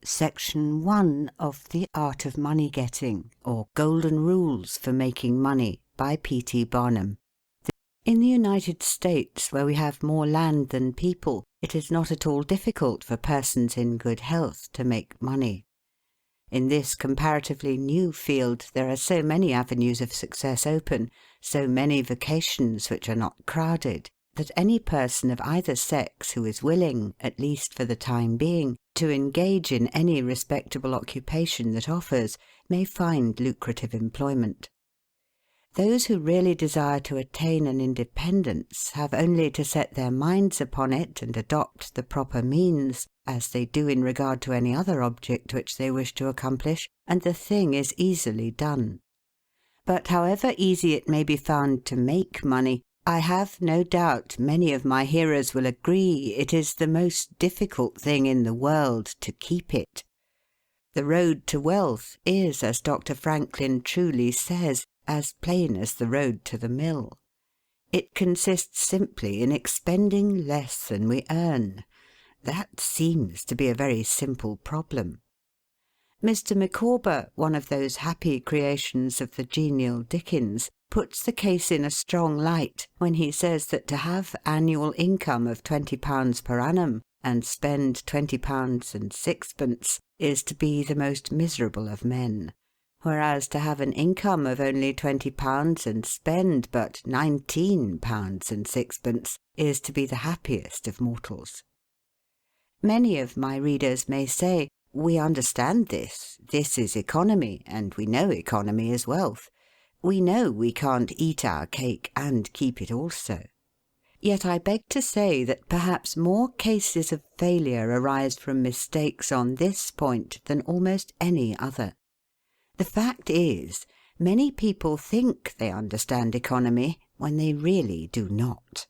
Section 1 of The Art of Money Getting, or Golden Rules for Making Money, by P.T. Barnum. In the United States, where we have more land than people, it is not at all difficult for persons in good health to make money. In this comparatively new field, there are so many avenues of success open, so many vocations which are not crowded, that any person of either sex who is willing, at least for the time being, to engage in any respectable occupation that offers, may find lucrative employment. Those who really desire to attain an independence have only to set their minds upon it and adopt the proper means, as they do in regard to any other object which they wish to accomplish, and the thing is easily done. But however easy it may be found to make money, I have no doubt many of my hearers will agree it is the most difficult thing in the world to keep it. The road to wealth is, as Dr. Franklin truly says, as plain as the road to the mill. It consists simply in expending less than we earn. That seems to be a very simple problem. Mr. Micawber, one of those happy creations of the genial Dickens, puts the case in a strong light when he says that to have annual income of £20 per annum and spend £20 and sixpence is to be the most miserable of men, whereas to have an income of only £20 and spend but £19 and sixpence is to be the happiest of mortals. Many of my readers may say, "We understand this. This is economy, and we know economy is wealth. We know we can't eat our cake and keep it also." Yet I beg to say that perhaps more cases of failure arise from mistakes on this point than almost any other. The fact is, many people think they understand economy when they really do not.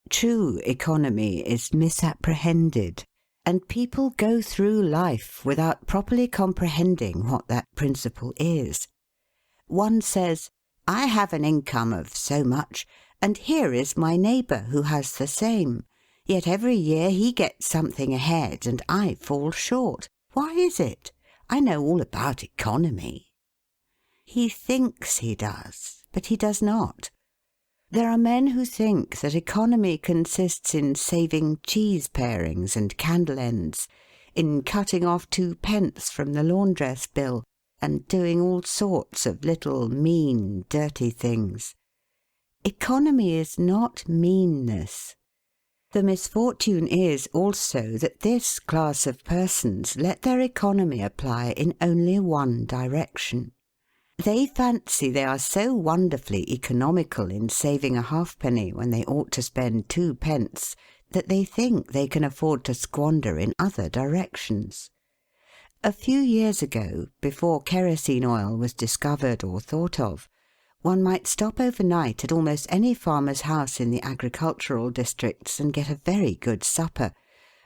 True economy is misapprehended, and people go through life without properly comprehending what that principle is. One says, "I have an income of so much, and here is my neighbour who has the same. Yet every year he gets something ahead and I fall short. Why is it? I know all about economy." He thinks he does, but he does not. There are men who think that economy consists in saving cheese parings and candle ends, in cutting off 2p from the laundress bill, and doing all sorts of little mean, dirty things. Economy is not meanness. The misfortune is also that this class of persons let their economy apply in only one direction. They fancy they are so wonderfully economical in saving a halfpenny when they ought to spend 2p that they think they can afford to squander in other directions. A few years ago, before kerosene oil was discovered or thought of, one might stop overnight at almost any farmer's house in the agricultural districts and get a very good supper,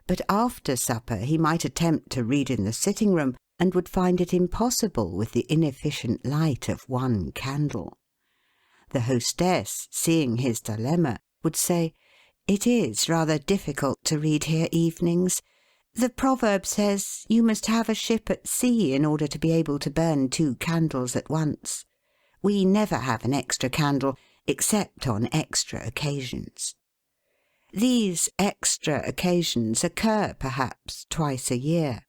but after supper he might attempt to read in the sitting-room and would find it impossible with the inefficient light of one candle. The hostess, seeing his dilemma, would say, "It is rather difficult to read here evenings. The proverb says you must have a ship at sea in order to be able to burn 2 candles at once. We never have an extra candle except on extra occasions." These extra occasions occur perhaps twice a year.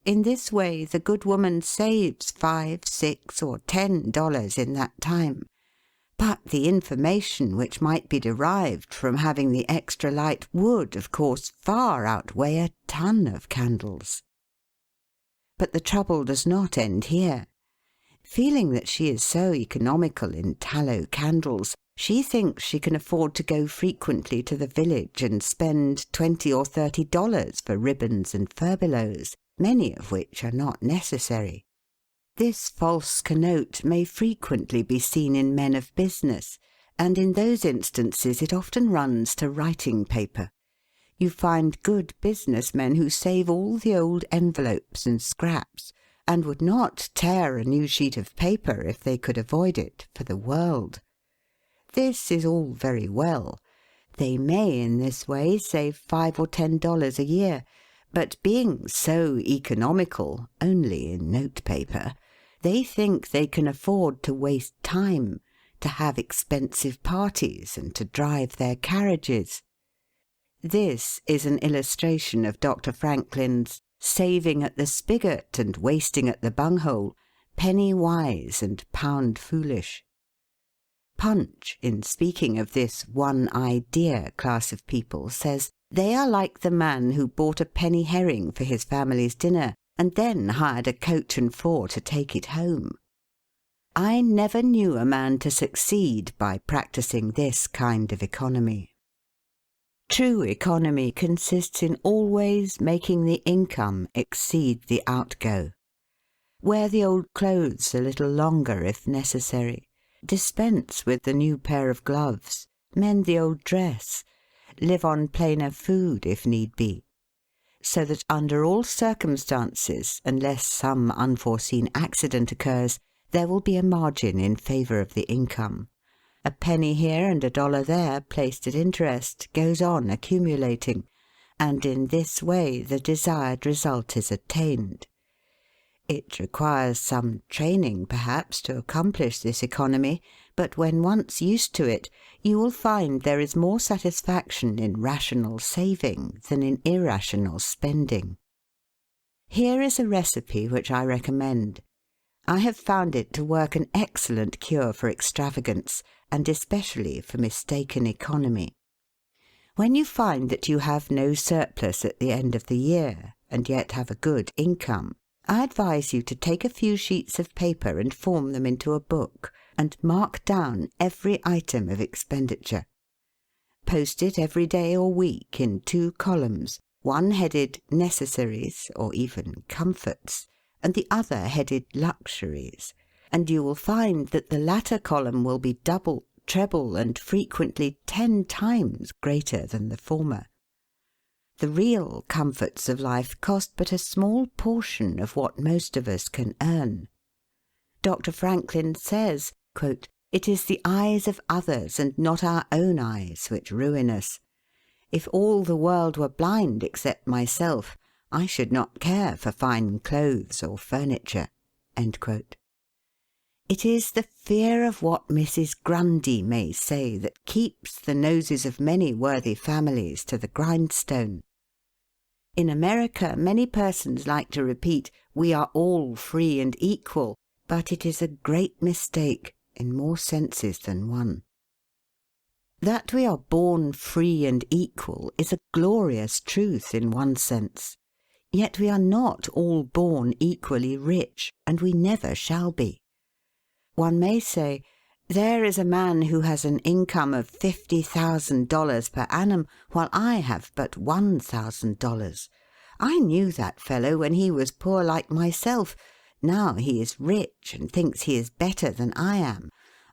In this way the good woman saves $5, $6, or $10 in that time. But the information which might be derived from having the extra light would, of course, far outweigh a ton of candles. But the trouble does not end here. Feeling that she is so economical in tallow candles, she thinks she can afford to go frequently to the village and spend $20 or $30 for ribbons and furbelows, many of which are not necessary. This false connote may frequently be seen in men of business, and in those instances it often runs to writing paper. You find good business men who save all the old envelopes and scraps, and would not tear a new sheet of paper if they could avoid it for the world. This is all very well. They may in this way save $5 or $10 a year, But being so economical, only in notepaper, they think they can afford to waste time, to have expensive parties, and to drive their carriages. This is an illustration of Dr. Franklin's saving at the spigot and wasting at the bunghole, penny wise and pound foolish. Punch, in speaking of this one idea class of people, says they are like the man who bought a penny herring for his family's dinner and then hired a coach and four to take it home. I never knew a man to succeed by practising this kind of economy. True economy consists in always making the income exceed the outgo. Wear the old clothes a little longer if necessary. Dispense with the new pair of gloves. Mend the old dress. Live on plainer food if need be. So that under all circumstances, unless some unforeseen accident occurs, there will be a margin in favour of the income. A penny here and a dollar there, placed at interest, goes on accumulating, and in this way the desired result is attained. It requires some training, perhaps, to accomplish this economy, but when once used to it, you will find there is more satisfaction in rational saving than in irrational spending. Here is a recipe which I recommend. I have found it to work an excellent cure for extravagance, and especially for mistaken economy. When you find that you have no surplus at the end of the year, and yet have a good income, I advise you to take a few sheets of paper and form them into a book, and mark down every item of expenditure. Post it every day or week in 2 columns, one headed Necessaries or even Comforts, and the other headed Luxuries, and you will find that the latter column will be double, treble, and frequently 10 times greater than the former. The real comforts of life cost but a small portion of what most of us can earn. Dr. Franklin says, quote, "It is the eyes of others and not our own eyes which ruin us. If all the world were blind except myself, I should not care for fine clothes or furniture." End quote. It is the fear of what Mrs. Grundy may say that keeps the noses of many worthy families to the grindstone. In America, many persons like to repeat, "We are all free and equal," but it is a great mistake in more senses than one. That we are born free and equal is a glorious truth in one sense. Yet we are not all born equally rich, and we never shall be. One may say, there is a man who has an income of $50,000 per annum, while I have but $1,000. I knew that fellow when he was poor like myself. Now he is rich and thinks he is better than I am.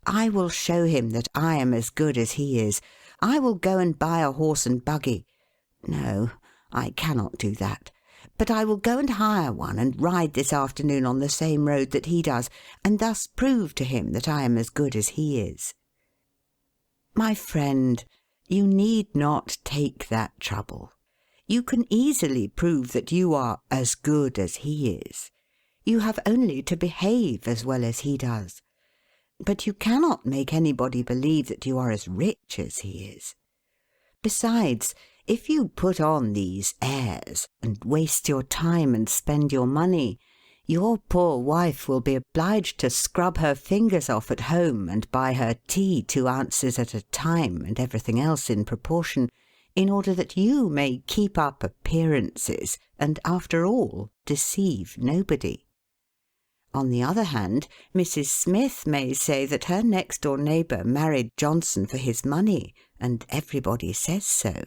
I will show him that I am as good as he is. I will go and buy a horse and buggy. No, I cannot do that. But I will go and hire one and ride this afternoon on the same road that he does, and thus prove to him that I am as good as he is. My friend, you need not take that trouble. You can easily prove that you are as good as he is. You have only to behave as well as he does. But you cannot make anybody believe that you are as rich as he is. Besides, if you put on these airs, and waste your time and spend your money, your poor wife will be obliged to scrub her fingers off at home and buy her tea 2 ounces at a time and everything else in proportion, in order that you may keep up appearances and, after all, deceive nobody. On the other hand, Mrs. Smith may say that her next-door neighbour married Johnson for his money, and everybody says so.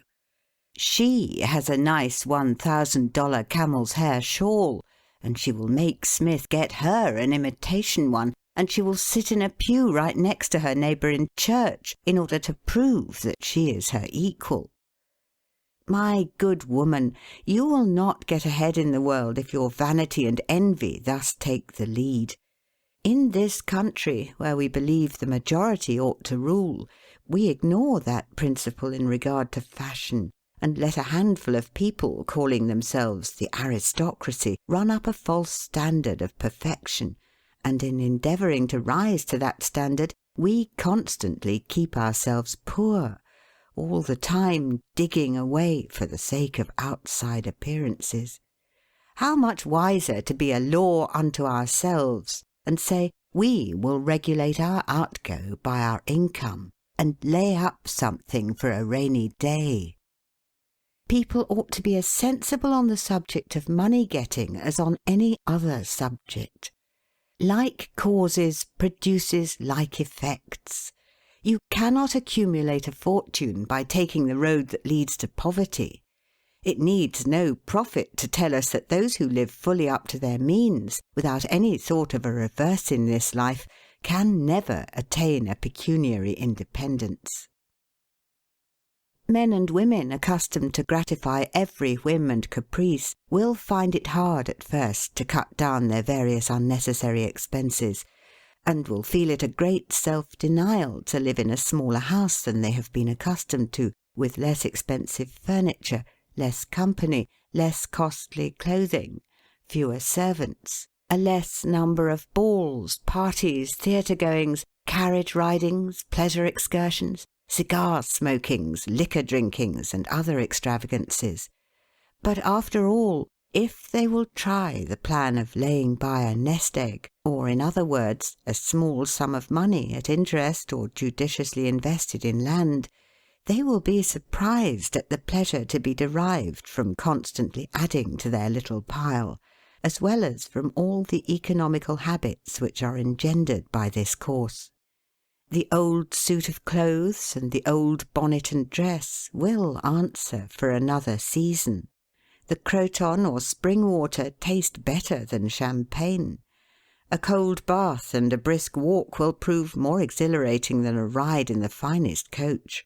She has a nice $1,000 camel's hair shawl, and she will make Smith get her an imitation one, and she will sit in a pew right next to her neighbour in church in order to prove that she is her equal. My good woman, you will not get ahead in the world if your vanity and envy thus take the lead. In this country, where we believe the majority ought to rule, we ignore that principle in regard to fashion, and let a handful of people calling themselves the aristocracy run up a false standard of perfection, and in endeavouring to rise to that standard we constantly keep ourselves poor, all the time digging away for the sake of outside appearances. How much wiser to be a law unto ourselves and say we will regulate our outgo by our income and lay up something for a rainy day. People ought to be as sensible on the subject of money getting as on any other subject. Like causes produces like effects. You cannot accumulate a fortune by taking the road that leads to poverty. It needs no prophet to tell us that those who live fully up to their means, without any thought of a reverse in this life, can never attain a pecuniary independence. Men and women accustomed to gratify every whim and caprice will find it hard at first to cut down their various unnecessary expenses, and will feel it a great self-denial to live in a smaller house than they have been accustomed to, with less expensive furniture, less company, less costly clothing, fewer servants, a less number of balls, parties, theatre-goings, carriage-ridings, pleasure excursions, cigar-smokings, liquor-drinkings, and other extravagances. But after all, if they will try the plan of laying by a nest-egg, or in other words, a small sum of money at interest or judiciously invested in land, they will be surprised at the pleasure to be derived from constantly adding to their little pile, as well as from all the economical habits which are engendered by this course. The old suit of clothes and the old bonnet and dress will answer for another season. The Croton or spring water taste better than champagne. A cold bath and a brisk walk will prove more exhilarating than a ride in the finest coach.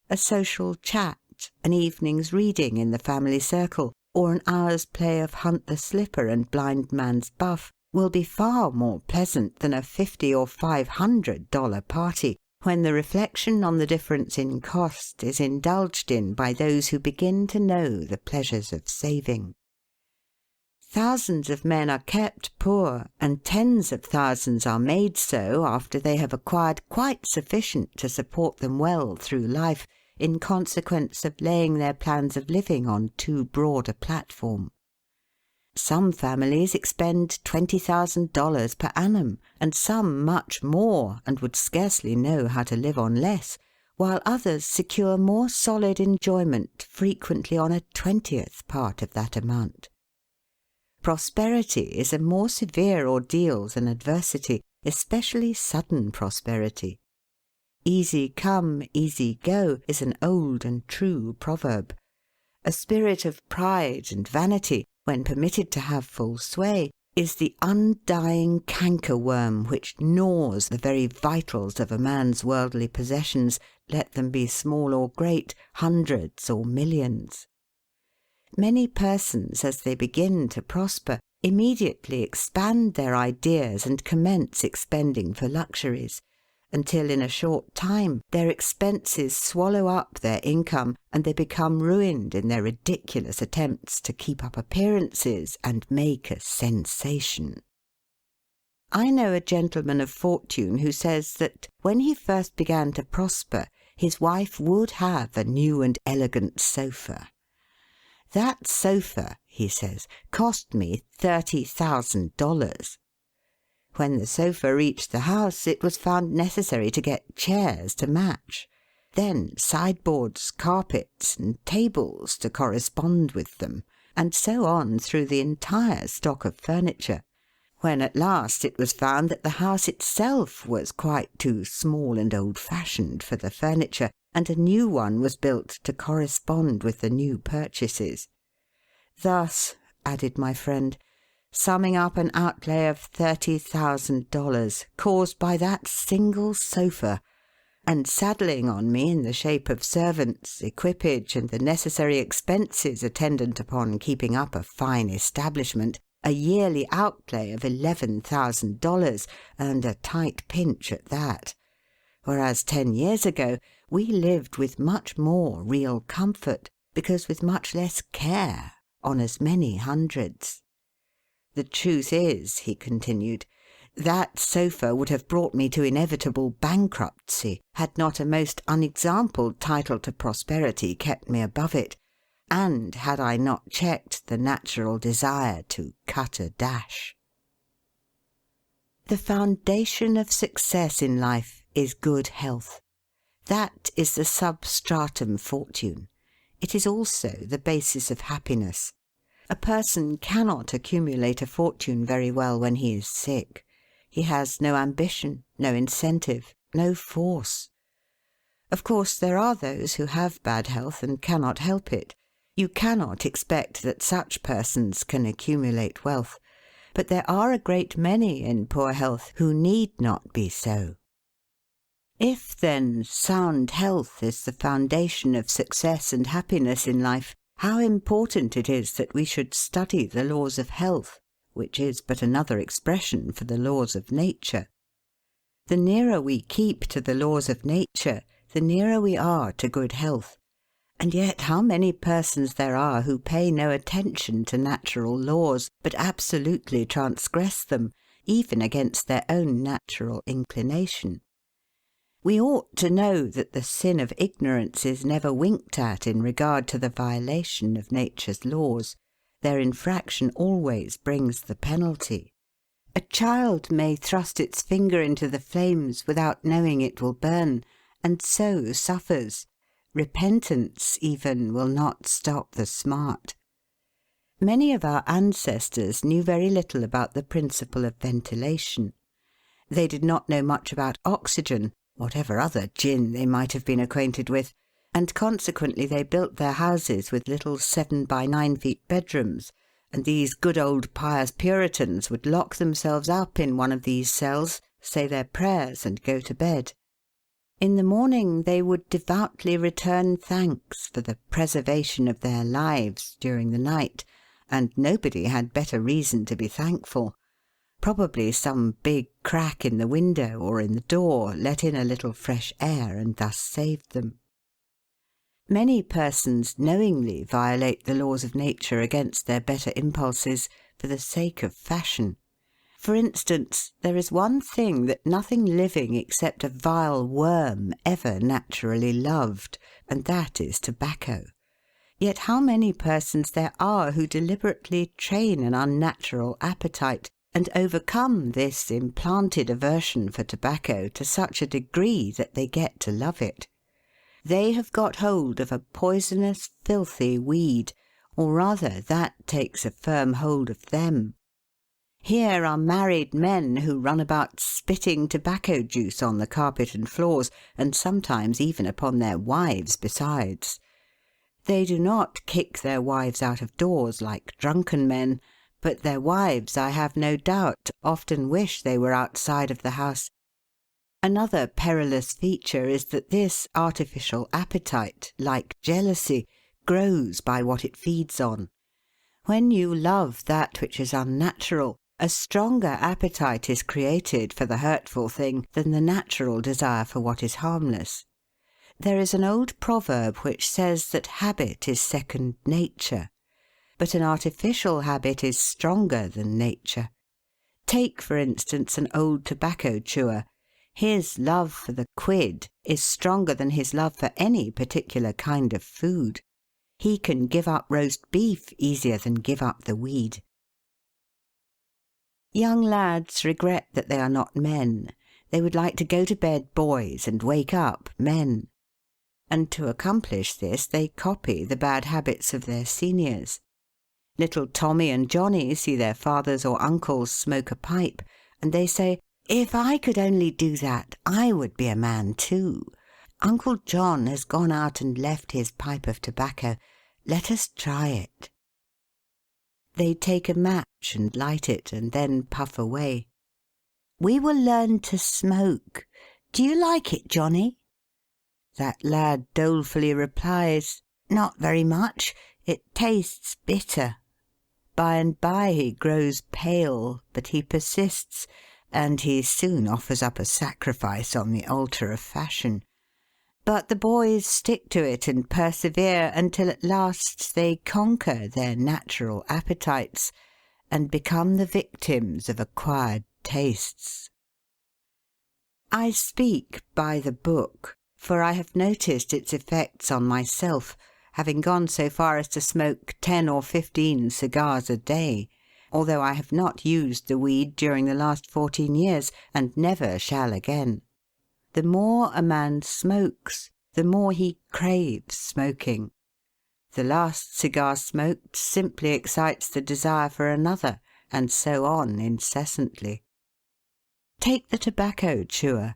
A social chat, an evening's reading in the family circle, or an hour's play of hunt the slipper and blind man's buff will be far more pleasant than a $50 or $500 party, when the reflection on the difference in cost is indulged in by those who begin to know the pleasures of saving. Thousands of men are kept poor, and tens of thousands are made so after they have acquired quite sufficient to support them well through life, in consequence of laying their plans of living on too broad a platform. Some families expend $20,000 per annum, and some much more, and would scarcely know how to live on less, while others secure more solid enjoyment frequently on a 20th part of that amount. Prosperity is a more severe ordeal than adversity, especially sudden prosperity. Easy come, easy go is an old and true proverb. A spirit of pride and vanity, when permitted to have full sway, is the undying cankerworm which gnaws the very vitals of a man's worldly possessions, let them be small or great, hundreds or millions. Many persons, as they begin to prosper, immediately expand their ideas and commence expending for luxuries, until in a short time their expenses swallow up their income, and they become ruined in their ridiculous attempts to keep up appearances and make a sensation. I know a gentleman of fortune who says that, when he first began to prosper, his wife would have a new and elegant sofa. "That sofa," he says, "cost me $30,000. When the sofa reached the house, it was found necessary to get chairs to match, then sideboards, carpets, and tables to correspond with them, and so on through the entire stock of furniture, when at last it was found that the house itself was quite too small and old-fashioned for the furniture, and a new one was built to correspond with the new purchases. Thus," added my friend, "summing up an outlay of $30,000 caused by that single sofa, and saddling on me in the shape of servants, equipage, and the necessary expenses attendant upon keeping up a fine establishment, a yearly outlay of $11,000, and a tight pinch at that. Whereas 10 years ago we lived with much more real comfort, because with much less care, on as many hundreds. The truth is," he continued, "that sofa would have brought me to inevitable bankruptcy had not a most unexampled title to prosperity kept me above it, and had I not checked the natural desire to cut a dash." The foundation of success in life is good health. That is the substratum fortune. It is also the basis of happiness. A person cannot accumulate a fortune very well when he is sick. He has no ambition, no incentive, no force. Of course, there are those who have bad health and cannot help it. You cannot expect that such persons can accumulate wealth. But there are a great many in poor health who need not be so. If, then, sound health is the foundation of success and happiness in life, how important it is that we should study the laws of health, which is but another expression for the laws of nature. The nearer we keep to the laws of nature, the nearer we are to good health. And yet how many persons there are who pay no attention to natural laws, but absolutely transgress them, even against their own natural inclination. We ought to know that the sin of ignorance is never winked at in regard to the violation of nature's laws. Their infraction always brings the penalty. A child may thrust its finger into the flames without knowing it will burn, and so suffers. Repentance, even, will not stop the smart. Many of our ancestors knew very little about the principle of ventilation. They did not know much about oxygen, whatever other gin they might have been acquainted with, and consequently they built their houses with little 7 by 9 feet bedrooms, and these good old pious Puritans would lock themselves up in one of these cells, say their prayers, and go to bed. In the morning they would devoutly return thanks for the preservation of their lives during the night, and nobody had better reason to be thankful. Probably some big crack in the window or in the door let in a little fresh air and thus saved them. Many persons knowingly violate the laws of nature against their better impulses for the sake of fashion. For instance, there is one thing that nothing living except a vile worm ever naturally loved, and that is tobacco. Yet how many persons there are who deliberately train an unnatural appetite, and overcome this implanted aversion for tobacco to such a degree that they get to love it. They have got hold of a poisonous, filthy weed, or rather that takes a firm hold of them. Here are married men who run about spitting tobacco juice on the carpet and floors, and sometimes even upon their wives besides. They do not kick their wives out of doors like drunken men, but their wives, I have no doubt, often wish they were outside of the house. Another perilous feature is that this artificial appetite, like jealousy, grows by what it feeds on. When you love that which is unnatural, a stronger appetite is created for the hurtful thing than the natural desire for what is harmless. There is an old proverb which says that habit is second nature. But an artificial habit is stronger than nature. Take, for instance, an old tobacco chewer. His love for the quid is stronger than his love for any particular kind of food. He can give up roast beef easier than give up the weed. Young lads regret that they are not men. They would like to go to bed boys and wake up men. And to accomplish this they copy the bad habits of their seniors. Little Tommy and Johnny see their fathers or uncles smoke a pipe, and they say, "If I could only do that, I would be a man too. Uncle John has gone out and left his pipe of tobacco. Let us try it." They take a match and light it, and then puff away. "We will learn to smoke. Do you like it, Johnny?" That lad dolefully replies, "Not very much. It tastes bitter." By and by he grows pale, but he persists, and he soon offers up a sacrifice on the altar of fashion. But the boys stick to it and persevere until at last they conquer their natural appetites and become the victims of acquired tastes. I speak by the book, for I have noticed its effects on myself, having gone so far as to smoke 10 or 15 cigars a day, although I have not used the weed during the last 14 years, and never shall again. The more a man smokes, the more he craves smoking. The last cigar smoked simply excites the desire for another, and so on incessantly. Take the tobacco chewer.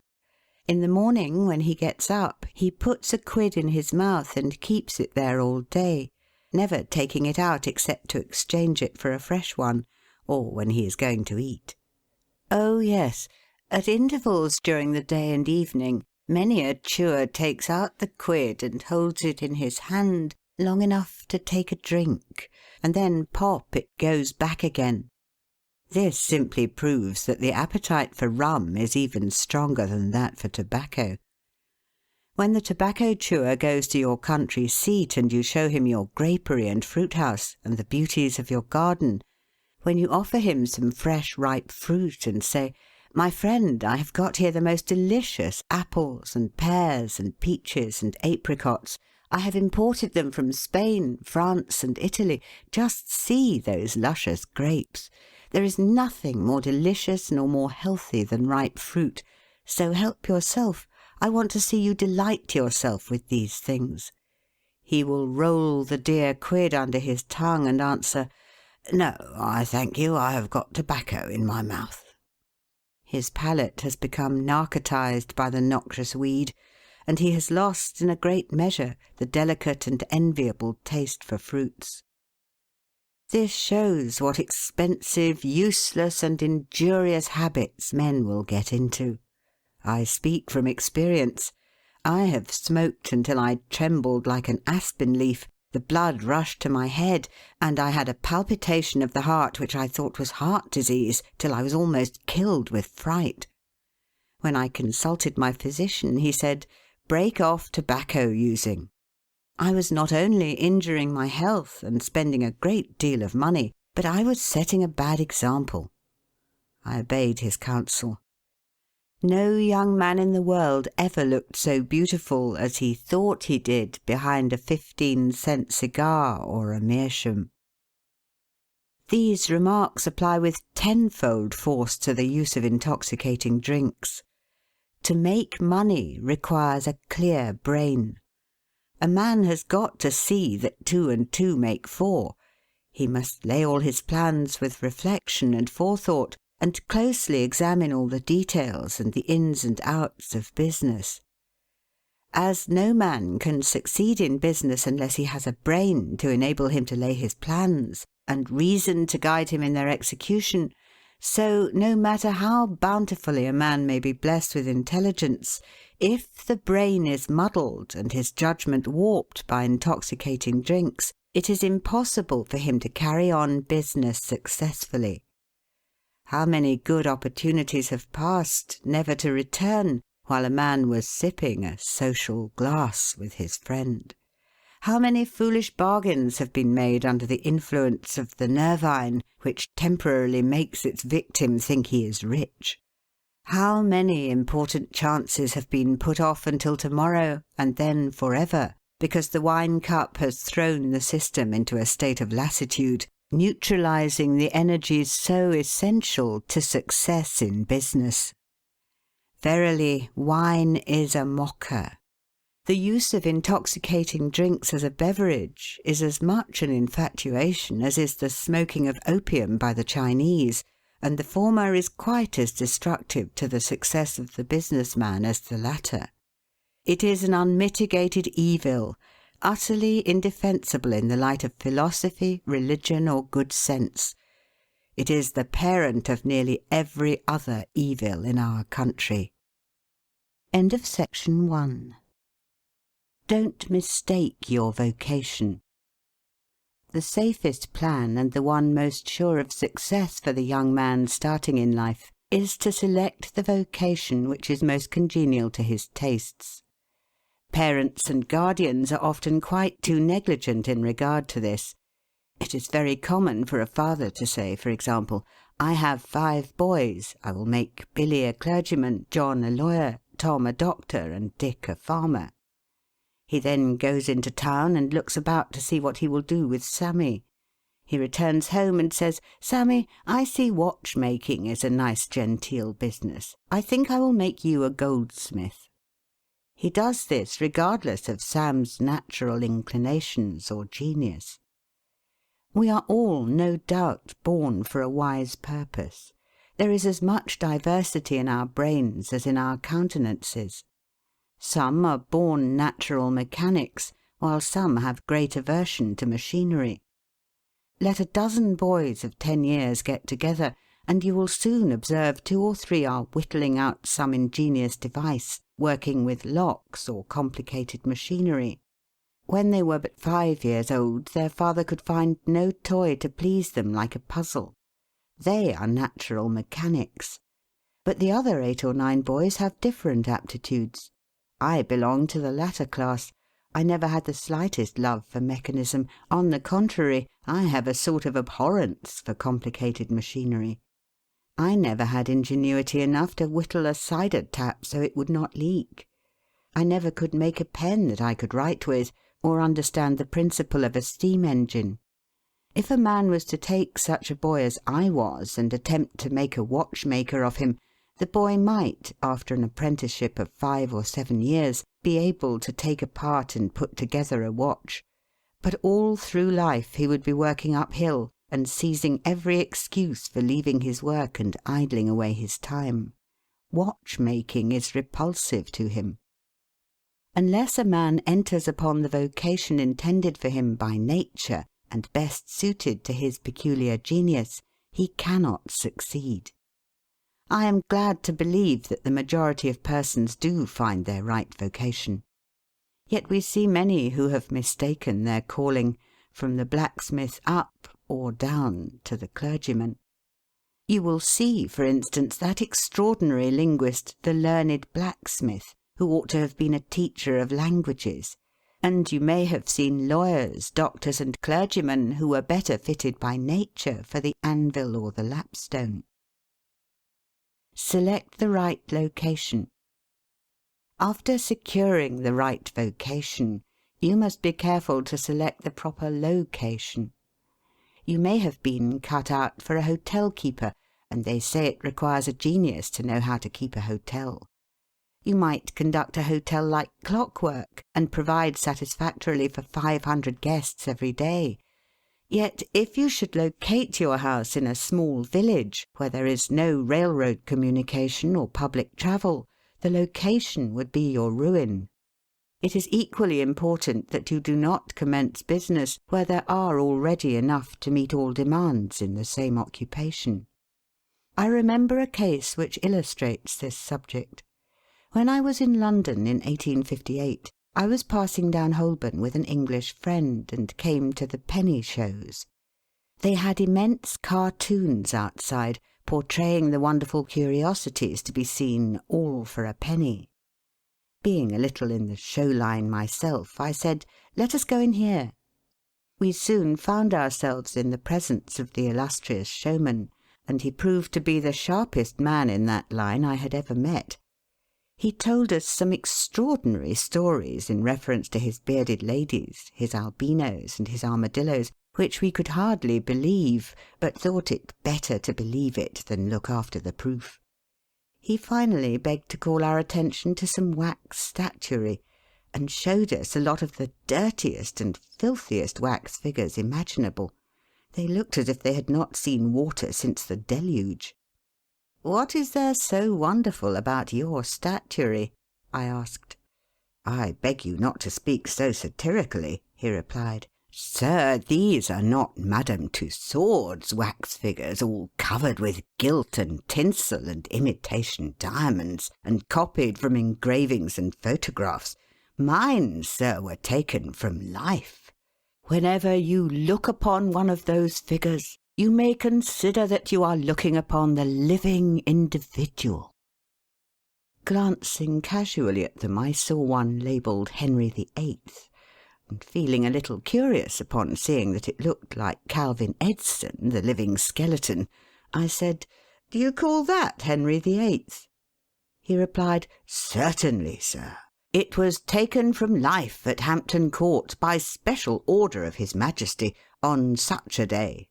In the morning, when he gets up, he puts a quid in his mouth and keeps it there all day, never taking it out except to exchange it for a fresh one, or when he is going to eat. Oh yes, at intervals during the day and evening, many a chewer takes out the quid and holds it in his hand long enough to take a drink, and then pop it goes back again. This simply proves that the appetite for rum is even stronger than that for tobacco. When the tobacco chewer goes to your country seat and you show him your grapery and fruit house and the beauties of your garden, when you offer him some fresh ripe fruit and say, "My friend, I have got here the most delicious apples and pears and peaches and apricots. I have imported them from Spain, France, and Italy. Just see those luscious grapes. There is nothing more delicious nor more healthy than ripe fruit. So help yourself. I want to see you delight yourself with these things." He will roll the dear quid under his tongue and answer, "No, I thank you, I have got tobacco in my mouth." His palate has become narcotized by the noxious weed, and he has lost in a great measure the delicate and enviable taste for fruits. This shows what expensive, useless, and injurious habits men will get into. I speak from experience. I have smoked until I trembled like an aspen leaf, the blood rushed to my head, and I had a palpitation of the heart which I thought was heart disease, till I was almost killed with fright. When I consulted my physician, he said, "Break off tobacco using." I was not only injuring my health and spending a great deal of money, but I was setting a bad example. I obeyed his counsel. No young man in the world ever looked so beautiful as he thought he did behind a 15-cent cigar or a meerschaum. These remarks apply with tenfold force to the use of intoxicating drinks. To make money requires a clear brain. A man has got to see that 2 and 2 make 4. He must lay all his plans with reflection and forethought, and closely examine all the details and the ins and outs of business. As no man can succeed in business unless he has a brain to enable him to lay his plans, and reason to guide him in their execution, so no matter how bountifully a man may be blessed with intelligence, if the brain is muddled and his judgment warped by intoxicating drinks, it is impossible for him to carry on business successfully. How many good opportunities have passed, never to return, while a man was sipping a social glass with his friend? How many foolish bargains have been made under the influence of the nervine, which temporarily makes its victim think he is rich? How many important chances have been put off until tomorrow, and then forever, because the wine cup has thrown the system into a state of lassitude, neutralizing the energies so essential to success in business. Verily, wine is a mocker. The use of intoxicating drinks as a beverage is as much an infatuation as is the smoking of opium by the Chinese, and the former is quite as destructive to the success of the business man as the latter. It is an unmitigated evil, utterly indefensible in the light of philosophy, religion, or good sense. It is the parent of nearly every other evil in our country. End of section 1. Don't mistake your vocation. The safest plan, and the one most sure of success for the young man starting in life, is to select the vocation which is most congenial to his tastes. parents and guardians are often quite too negligent in regard to this. It is very common for a father to say, for example, "I have 5 boys. I will make Billy a clergyman, John a lawyer, Tom a doctor, and Dick a farmer." He then goes into town and looks about to see what he will do with Sammy. He returns home and says, "Sammy, I see watchmaking is a nice genteel business. I think I will make you a goldsmith." He does this regardless of Sam's natural inclinations or genius. We are all, no doubt, born for a wise purpose. There is as much diversity in our brains as in our countenances. Some are born natural mechanics, while some have great aversion to machinery. Let a dozen boys of 10 years get together, and you will soon observe 2 or 3 are whittling out some ingenious device, working with locks or complicated machinery. When they were but 5 years old, their father could find no toy to please them like a puzzle. They are natural mechanics. But the other 8 or 9 boys have different aptitudes. I belong to the latter class. I never had the slightest love for mechanism. On the contrary, I have a sort of abhorrence for complicated machinery. I never had ingenuity enough to whittle a cider tap so it would not leak. I never could make a pen that I could write with, or understand the principle of a steam engine. If a man was to take such a boy as I was and attempt to make a watchmaker of him, the boy might, after an apprenticeship of 5 or 7 years, be able to take apart and put together a watch. But all through life he would be working uphill and seizing every excuse for leaving his work and idling away his time. Watchmaking is repulsive to him. Unless a man enters upon the vocation intended for him by nature and best suited to his peculiar genius, he cannot succeed. I am glad to believe that the majority of persons do find their right vocation. Yet we see many who have mistaken their calling, from the blacksmith up or down to the clergyman. You will see, for instance, that extraordinary linguist, the learned blacksmith, who ought to have been a teacher of languages, and you may have seen lawyers, doctors, and clergymen who were better fitted by nature for the anvil or the lapstone. Select the right location. After securing the right vocation, you must be careful to select the proper location. You may have been cut out for a hotel keeper, and they say it requires a genius to know how to keep a hotel. You might conduct a hotel like clockwork and provide satisfactorily for 500 guests every day. Yet if you should locate your house in a small village where there is no railroad communication or public travel, the location would be your ruin. It is equally important that you do not commence business where there are already enough to meet all demands in the same occupation. I remember a case which illustrates this subject. When I was in London in 1858, I was passing down Holborn with an English friend and came to the penny shows. They had immense cartoons outside, portraying the wonderful curiosities to be seen, all for a penny. Being a little in the show line myself, I said, "Let us go in here." We soon found ourselves in the presence of the illustrious showman, and he proved to be the sharpest man in that line I had ever met. He told us some extraordinary stories in reference to his bearded ladies, his albinos, and his armadillos, which we could hardly believe, but thought it better to believe it than look after the proof. He finally begged to call our attention to some wax statuary, and showed us a lot of the dirtiest and filthiest wax figures imaginable. They looked as if they had not seen water since the deluge. "What is there so wonderful about your statuary?" I asked. "I beg you not to speak so satirically," he replied. "Sir, these are not Madame Tussaud's wax figures, all covered with gilt and tinsel and imitation diamonds, and copied from engravings and photographs. Mine, sir, were taken from life. Whenever you look upon one of those figures, you may consider that you are looking upon the living individual." Glancing casually at them, I saw one labelled Henry VIII, and feeling a little curious upon seeing that it looked like Calvin Edson, the living skeleton, I said, "Do you call that Henry VIII?" He replied, "Certainly, sir. It was taken from life at Hampton Court by special order of His Majesty on such a day."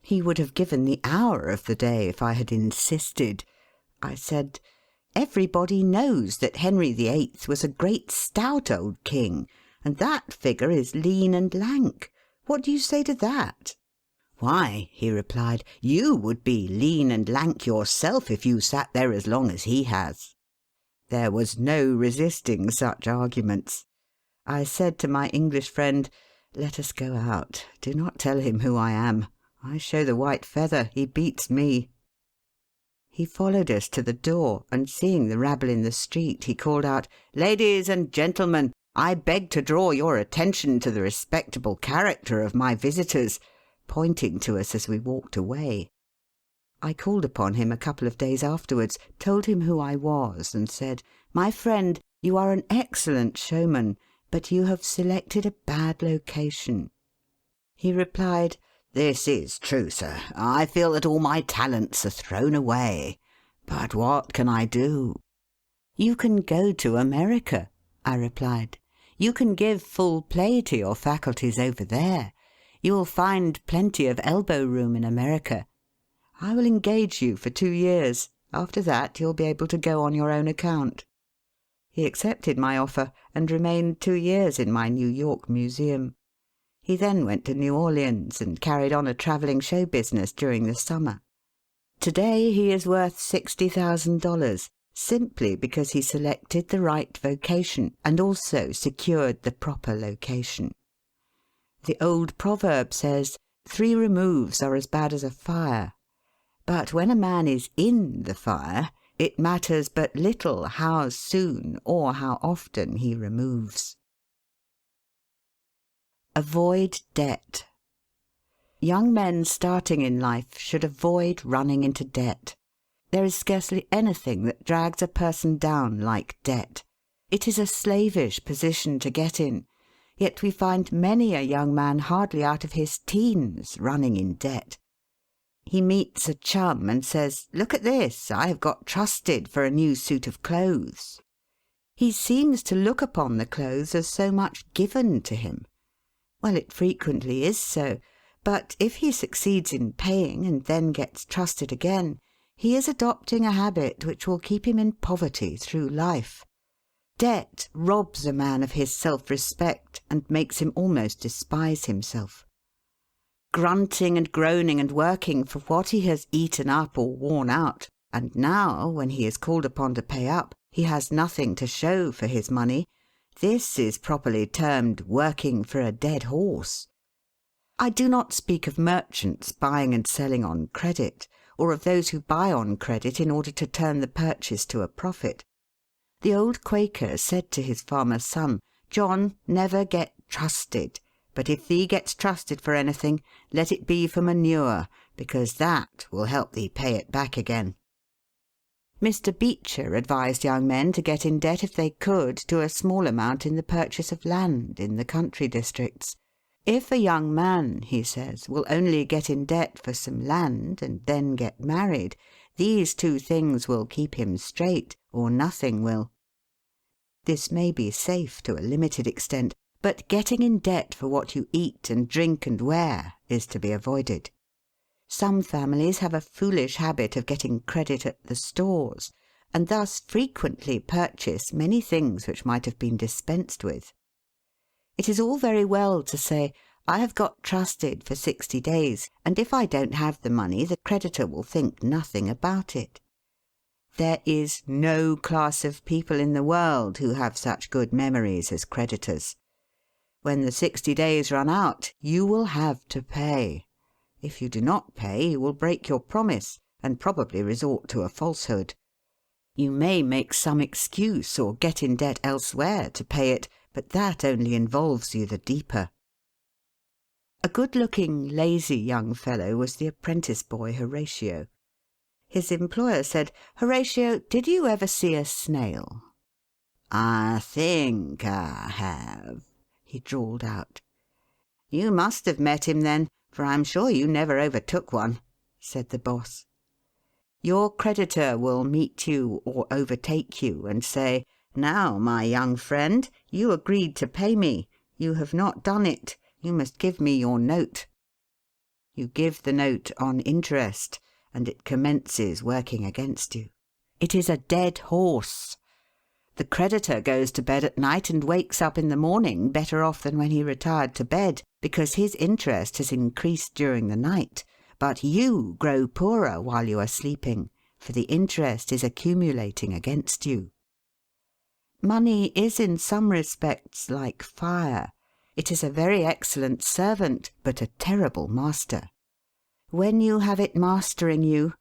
He would have given the hour of the day if I had insisted. I said, "Everybody knows that Henry VIII was a great stout old king, and that figure is lean and lank. What do you say to that?" "Why," he replied, "you would be lean and lank yourself if you sat there as long as he has." There was no resisting such arguments. I said to my English friend, "Let us go out. Do not tell him who I am. I show the white feather. He beats me." He followed us to the door, and seeing the rabble in the street, he called out, "Ladies and gentlemen, I beg to draw your attention to the respectable character of my visitors," pointing to us as we walked away. I called upon him a couple of days afterwards, told him who I was, and said, "My friend, you are an excellent showman, but you have selected a bad location." He replied, "This is true, sir. I feel that all my talents are thrown away. But what can I do?" "You can go to America," I replied. "You can give full play to your faculties over there. You will find plenty of elbow room in America. I will engage you for 2 years. After that you'll be able to go on your own account." He accepted my offer, and remained 2 years in my New York museum. He then went to New Orleans, and carried on a travelling show business during the summer. Today he is worth $60,000, simply because he selected the right vocation and also secured the proper location. The old proverb says, "3 removes are as bad as a fire." But when a man is in the fire, it matters but little how soon or how often he removes. Avoid debt. Young men starting in life should avoid running into debt. There is scarcely anything that drags a person down like debt. It is a slavish position to get in, yet we find many a young man hardly out of his teens running in debt. He meets a chum and says, "Look at this, I have got trusted for a new suit of clothes." He seems to look upon the clothes as so much given to him. Well, it frequently is so, but if he succeeds in paying and then gets trusted again, he is adopting a habit which will keep him in poverty through life. Debt robs a man of his self-respect and makes him almost despise himself. Grunting and groaning and working for what he has eaten up or worn out, and now, when he is called upon to pay up, he has nothing to show for his money, this is properly termed working for a dead horse. I do not speak of merchants buying and selling on credit, or of those who buy on credit in order to turn the purchase to a profit. The old Quaker said to his farmer son, "John, never get trusted. But if thee gets trusted for anything, let it be for manure, because that will help thee pay it back again." Mr. Beecher advised young men to get in debt if they could to a small amount in the purchase of land in the country districts. If a young man, he says, will only get in debt for some land and then get married, these 2 things will keep him straight, or nothing will. This may be safe to a limited extent, but getting in debt for what you eat and drink and wear is to be avoided. Some families have a foolish habit of getting credit at the stores, and thus frequently purchase many things which might have been dispensed with. It is all very well to say, "I have got trusted for 60 days, and if I don't have the money, the creditor will think nothing about it." There is no class of people in the world who have such good memories as creditors. When the 60 days run out, you will have to pay. If you do not pay, you will break your promise, and probably resort to a falsehood. You may make some excuse or get in debt elsewhere to pay it, but that only involves you the deeper. A good-looking, lazy young fellow was the apprentice boy Horatio. His employer said, "Horatio, did you ever see a snail?" "I think I have," he drawled out. "You must have met him then, for I'm sure you never overtook one," said the boss. Your creditor will meet you or overtake you and say, "Now, my young friend, you agreed to pay me. You have not done it. You must give me your note." You give the note on interest, and it commences working against you. It is a dead horse. The creditor goes to bed at night and wakes up in the morning better off than when he retired to bed, because his interest has increased during the night. But you grow poorer while you are sleeping, for the interest is accumulating against you. Money is in some respects like fire. It is a very excellent servant, but a terrible master. When you have it mastering you,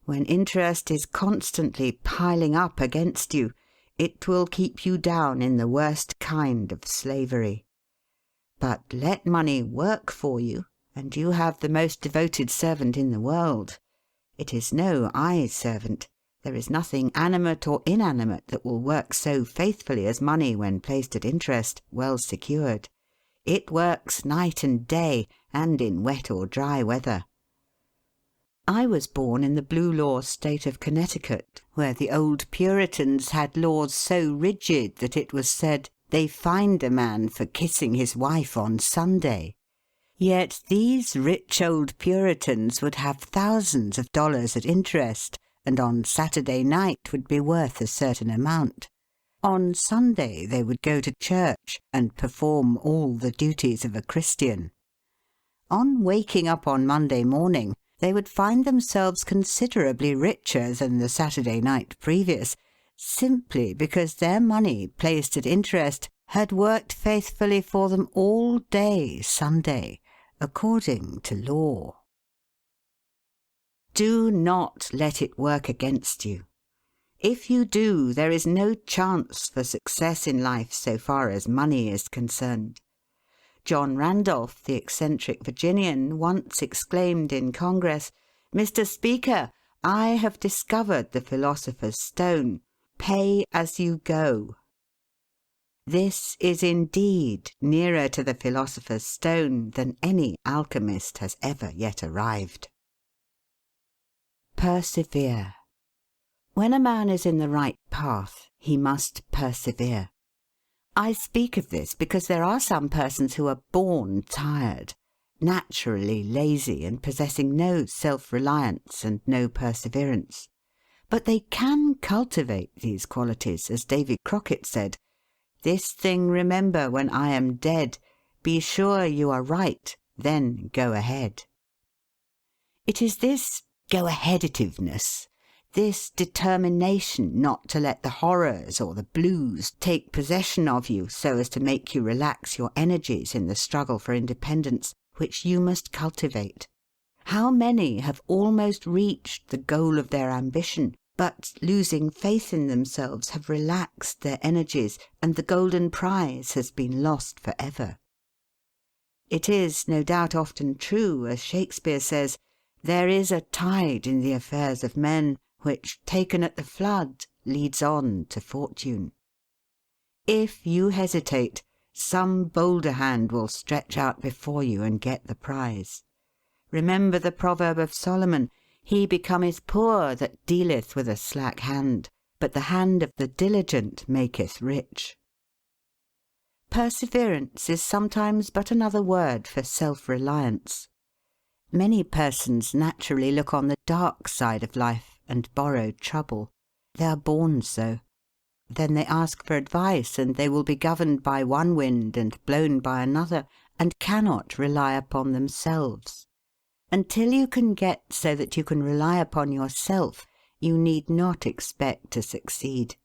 when interest is constantly piling up against you, it will keep you down in the worst kind of slavery. But let money work for you, and you have the most devoted servant in the world. It is no eye servant. There is nothing animate or inanimate that will work so faithfully as money when placed at interest, well secured. It works night and day, and in wet or dry weather. I was born in the Blue Law State of Connecticut, where the old Puritans had laws so rigid that it was said they fined a man for kissing his wife on Sunday. Yet these rich old Puritans would have thousands of dollars at interest, and on Saturday night would be worth a certain amount. On Sunday they would go to church and perform all the duties of a Christian. On waking up on Monday morning, they would find themselves considerably richer than the Saturday night previous, simply because their money placed at interest had worked faithfully for them all day Sunday, according to law. Do not let it work against you. If you do, there is no chance for success in life so far as money is concerned. John Randolph, the eccentric Virginian, once exclaimed in Congress, "Mr. Speaker, I have discovered the philosopher's stone. Pay as you go." This is indeed nearer to the philosopher's stone than any alchemist has ever yet arrived. Persevere. When a man is in the right path, he must persevere. I speak of this because there are some persons who are born tired, naturally lazy and possessing no self-reliance and no perseverance. But they can cultivate these qualities, as Davy Crockett said, "This thing remember when I am dead, be sure you are right, then go ahead." It is this go-aheaditiveness, this determination not to let the horrors or the blues take possession of you so as to make you relax your energies in the struggle for independence, which you must cultivate. How many have almost reached the goal of their ambition, but, losing faith in themselves, have relaxed their energies, and the golden prize has been lost for ever. It is, no doubt, often true, as Shakespeare says, "There is a tide in the affairs of men, which, taken at the flood, leads on to fortune." If you hesitate, some bolder hand will stretch out before you and get the prize. Remember the proverb of Solomon, "He becometh poor that dealeth with a slack hand, but the hand of the diligent maketh rich." Perseverance is sometimes but another word for self-reliance. Many persons naturally look on the dark side of life and borrow trouble. They are born so. Then they ask for advice, and they will be governed by one wind and blown by another, and cannot rely upon themselves. Until you can get so that you can rely upon yourself, you need not expect to succeed.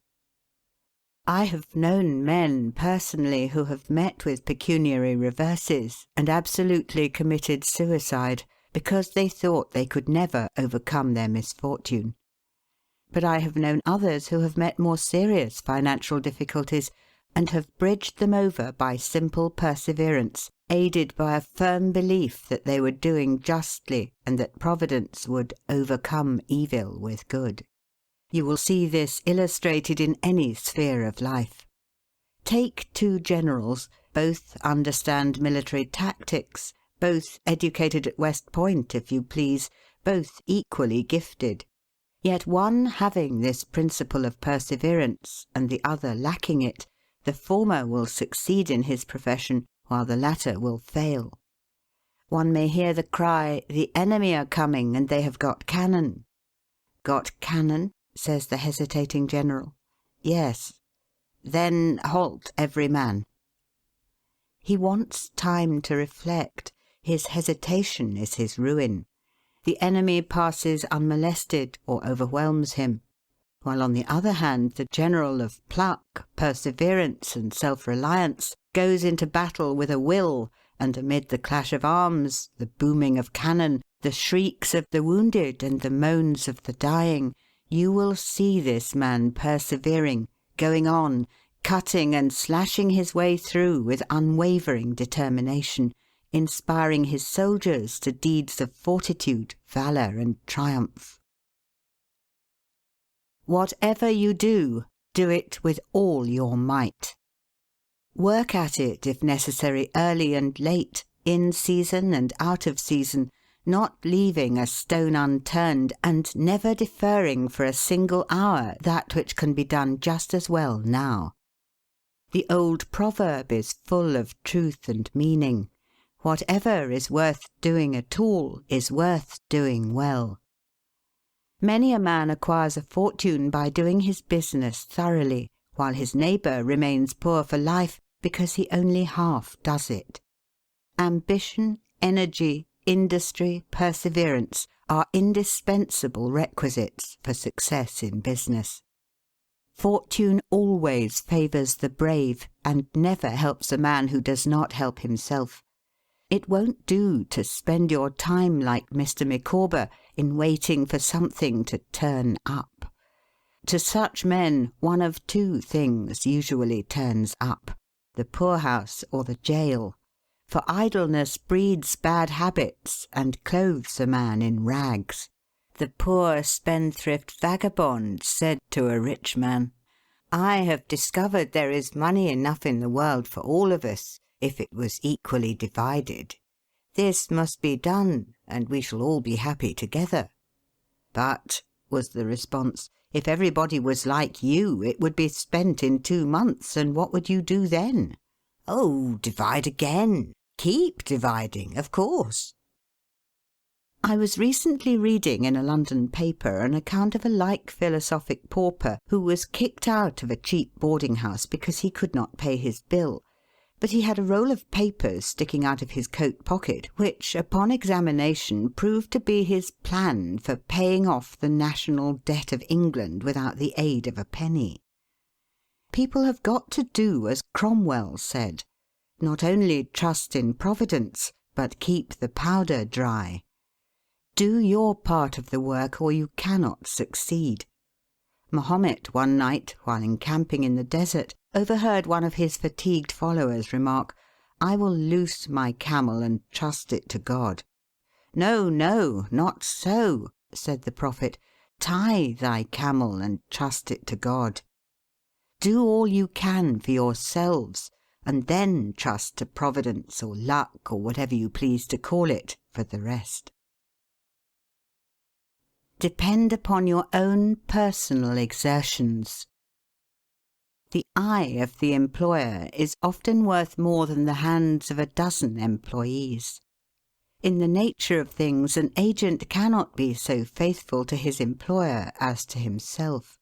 I have known men personally who have met with pecuniary reverses and absolutely committed suicide because they thought they could never overcome their misfortune. But I have known others who have met more serious financial difficulties and have bridged them over by simple perseverance aided by a firm belief that they were doing justly and that Providence would overcome evil with good. You will see this illustrated in any sphere of life. Take two generals, both understand military tactics, both educated at West Point, if you please, both equally gifted. Yet one having this principle of perseverance and the other lacking it, the former will succeed in his profession while the latter will fail. One may hear the cry, "The enemy are coming, and they have got cannon." "Got cannon?" says the hesitating general. "Yes." "Then halt every man." He wants time to reflect. His hesitation is his ruin. The enemy passes unmolested or overwhelms him, while on the other hand the general of pluck, perseverance, and self-reliance goes into battle with a will, and amid the clash of arms, the booming of cannon, the shrieks of the wounded, and the moans of the dying, you will see this man persevering, going on, cutting and slashing his way through with unwavering determination, inspiring his soldiers to deeds of fortitude, valour, and triumph. Whatever you do, do it with all your might. Work at it, if necessary, early and late, in season and out of season, not leaving a stone unturned, and never deferring for a single hour that which can be done just as well now. The old proverb is full of truth and meaning. Whatever is worth doing at all is worth doing well. Many a man acquires a fortune by doing his business thoroughly, while his neighbour remains poor for life because he only half does it. Ambition, energy, industry, perseverance are indispensable requisites for success in business. Fortune always favours the brave and never helps a man who does not help himself. It won't do to spend your time like Mr. Micawber in waiting for something to turn up. To such men one of two things usually turns up: the poorhouse or the jail. For idleness breeds bad habits and clothes a man in rags. The poor spendthrift vagabond said to a rich man, "I have discovered there is money enough in the world for all of us, if it was equally divided. This must be done, and we shall all be happy together." "But," was the response, "if everybody was like you, it would be spent in 2 months, and what would you do then?" "Oh, divide again. Keep dividing, of course." I was recently reading in a London paper an account of a like philosophic pauper who was kicked out of a cheap boarding-house because he could not pay his bill, but he had a roll of papers sticking out of his coat pocket which, upon examination, proved to be his plan for paying off the national debt of England without the aid of a penny. People have got to do as Cromwell said: not only trust in Providence, but keep the powder dry. Do your part of the work, or you cannot succeed. Mahomet one night, while encamping in the desert, overheard one of his fatigued followers remark, "I will loose my camel and trust it to God." "No, no, not so," said the Prophet. "Tie thy camel and trust it to God." Do all you can for yourselves, and then trust to Providence or luck, or whatever you please to call it, for the rest. Depend upon your own personal exertions. The eye of the employer is often worth more than the hands of a dozen employees. In the nature of things, an agent cannot be so faithful to his employer as to himself.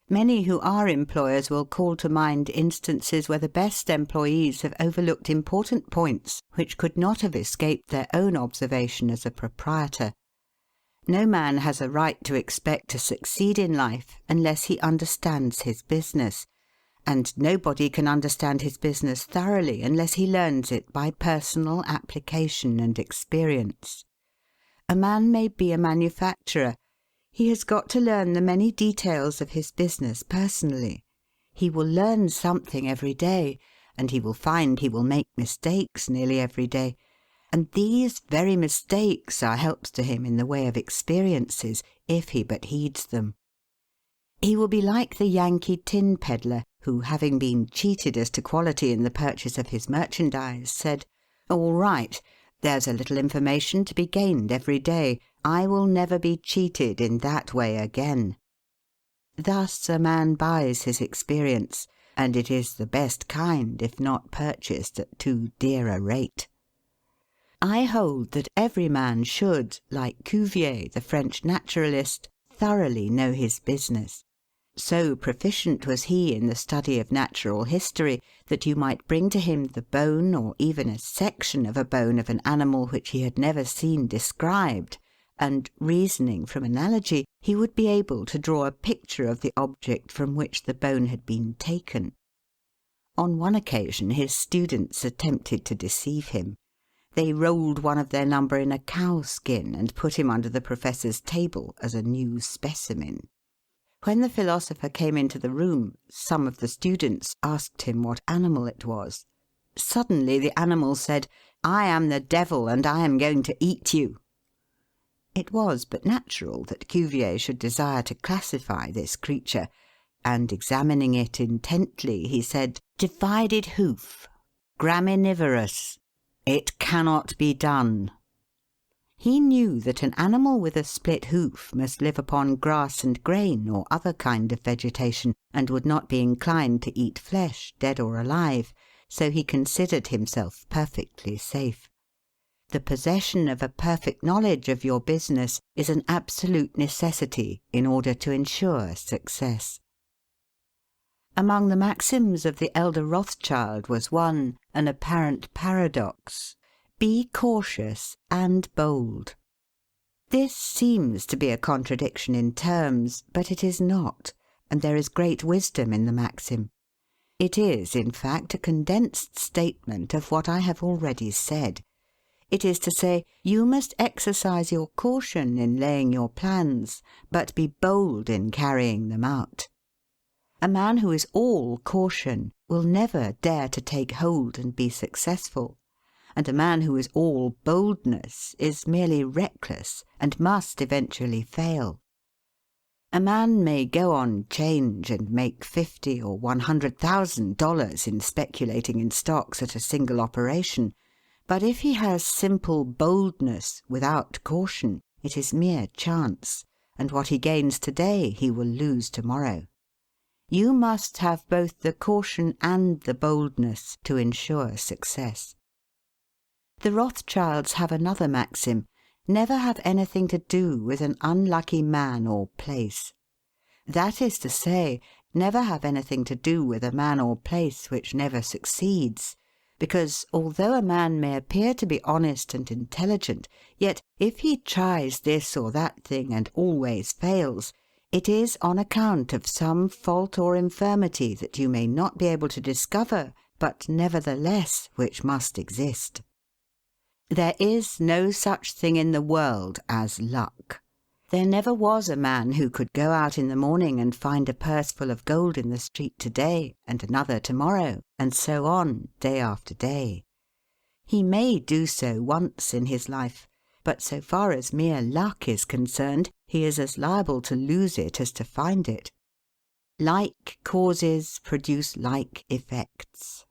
Many who are employers will call to mind instances where the best employees have overlooked important points which could not have escaped their own observation as a proprietor. No man has a right to expect to succeed in life unless he understands his business, and nobody can understand his business thoroughly unless he learns it by personal application and experience. A man may be a manufacturer. He has got to learn the many details of his business personally. He will learn something every day, and he will find he will make mistakes nearly every day. And these very mistakes are helps to him in the way of experiences, if he but heeds them. He will be like the Yankee tin peddler, who, having been cheated as to quality in the purchase of his merchandise, said, "All right, there's a little information to be gained every day. I will never be cheated in that way again." Thus a man buys his experience, and it is the best kind if not purchased at too dear a rate. I hold that every man should, like Cuvier, the French naturalist, thoroughly know his business. So proficient was he in the study of natural history that you might bring to him the bone or even a section of a bone of an animal which he had never seen described, and, reasoning from analogy, he would be able to draw a picture of the object from which the bone had been taken. On one occasion his students attempted to deceive him. They rolled one of their number in a cow skin and put him under the professor's table as a new specimen. When the philosopher came into the room, some of the students asked him what animal it was. Suddenly the animal said, "I am the devil, and I am going to eat you." It was but natural that Cuvier should desire to classify this creature, and examining it intently, he said, "Divided hoof, graminivorous. It cannot be done." He knew that an animal with a split hoof must live upon grass and grain or other kind of vegetation, and would not be inclined to eat flesh, dead or alive, so he considered himself perfectly safe. The possession of a perfect knowledge of your business is an absolute necessity in order to ensure success. Among the maxims of the elder Rothschild was one, an apparent paradox: be cautious and bold. This seems to be a contradiction in terms, but it is not, and there is great wisdom in the maxim. It is, in fact, a condensed statement of what I have already said. It is to say, you must exercise your caution in laying your plans, but be bold in carrying them out. A man who is all caution will never dare to take hold and be successful, and a man who is all boldness is merely reckless and must eventually fail. A man may go on 'change and make $50,000 or $100,000 in speculating in stocks at a single operation, but if he has simple boldness without caution, it is mere chance, and what he gains today he will lose tomorrow. You must have both the caution and the boldness to ensure success. The Rothschilds have another maxim: never have anything to do with an unlucky man or place. That is to say, never have anything to do with a man or place which never succeeds, because although a man may appear to be honest and intelligent, yet if he tries this or that thing and always fails, it is on account of some fault or infirmity that you may not be able to discover, but nevertheless which must exist. There is no such thing in the world as luck. There never was a man who could go out in the morning and find a purse full of gold in the street today, and another tomorrow, and so on, day after day. He may do so once in his life, but so far as mere luck is concerned, he is as liable to lose it as to find it. Like causes produce like effects.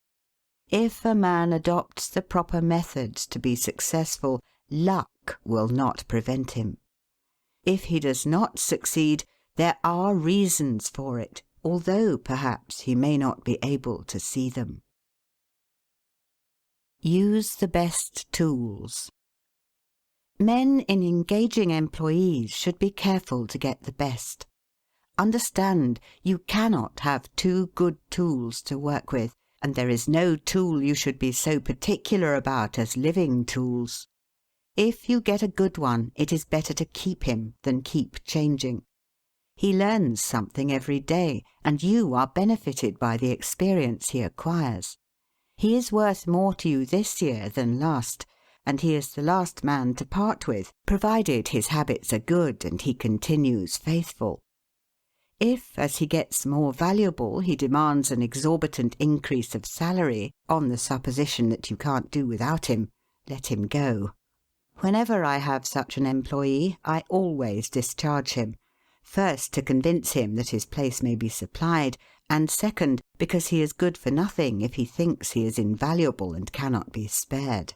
If a man adopts the proper methods to be successful, luck will not prevent him. If he does not succeed, there are reasons for it, although perhaps he may not be able to see them. Use the best tools. Men in engaging employees should be careful to get the best. Understand, you cannot have two good tools to work with, and there is no tool you should be so particular about as living tools. If you get a good one, it is better to keep him than keep changing. He learns something every day, and you are benefited by the experience he acquires. He is worth more to you this year than last, and he is the last man to part with, provided his habits are good and he continues faithful. If, as he gets more valuable, he demands an exorbitant increase of salary, on the supposition that you can't do without him, let him go. Whenever I have such an employee, I always discharge him. First, to convince him that his place may be supplied, and second, because he is good for nothing if he thinks he is invaluable and cannot be spared.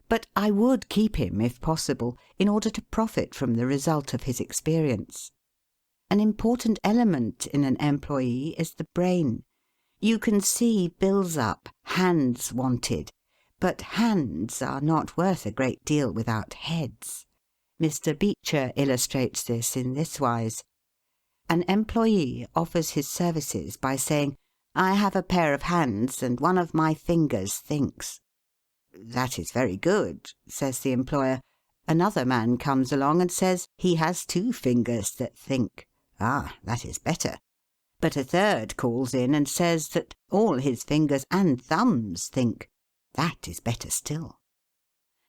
But I would keep him, if possible, in order to profit from the result of his experience. An important element in an employee is the brain. You can see bills up, hands wanted, but hands are not worth a great deal without heads. Mr. Beecher illustrates this in this wise. An employee offers his services by saying, "I have a pair of hands and one of my fingers thinks." "That is very good," says the employer. Another man comes along and says he has 2 fingers that think. "Ah, that is better." But a third calls in and says that all his fingers and thumbs think. That is better still.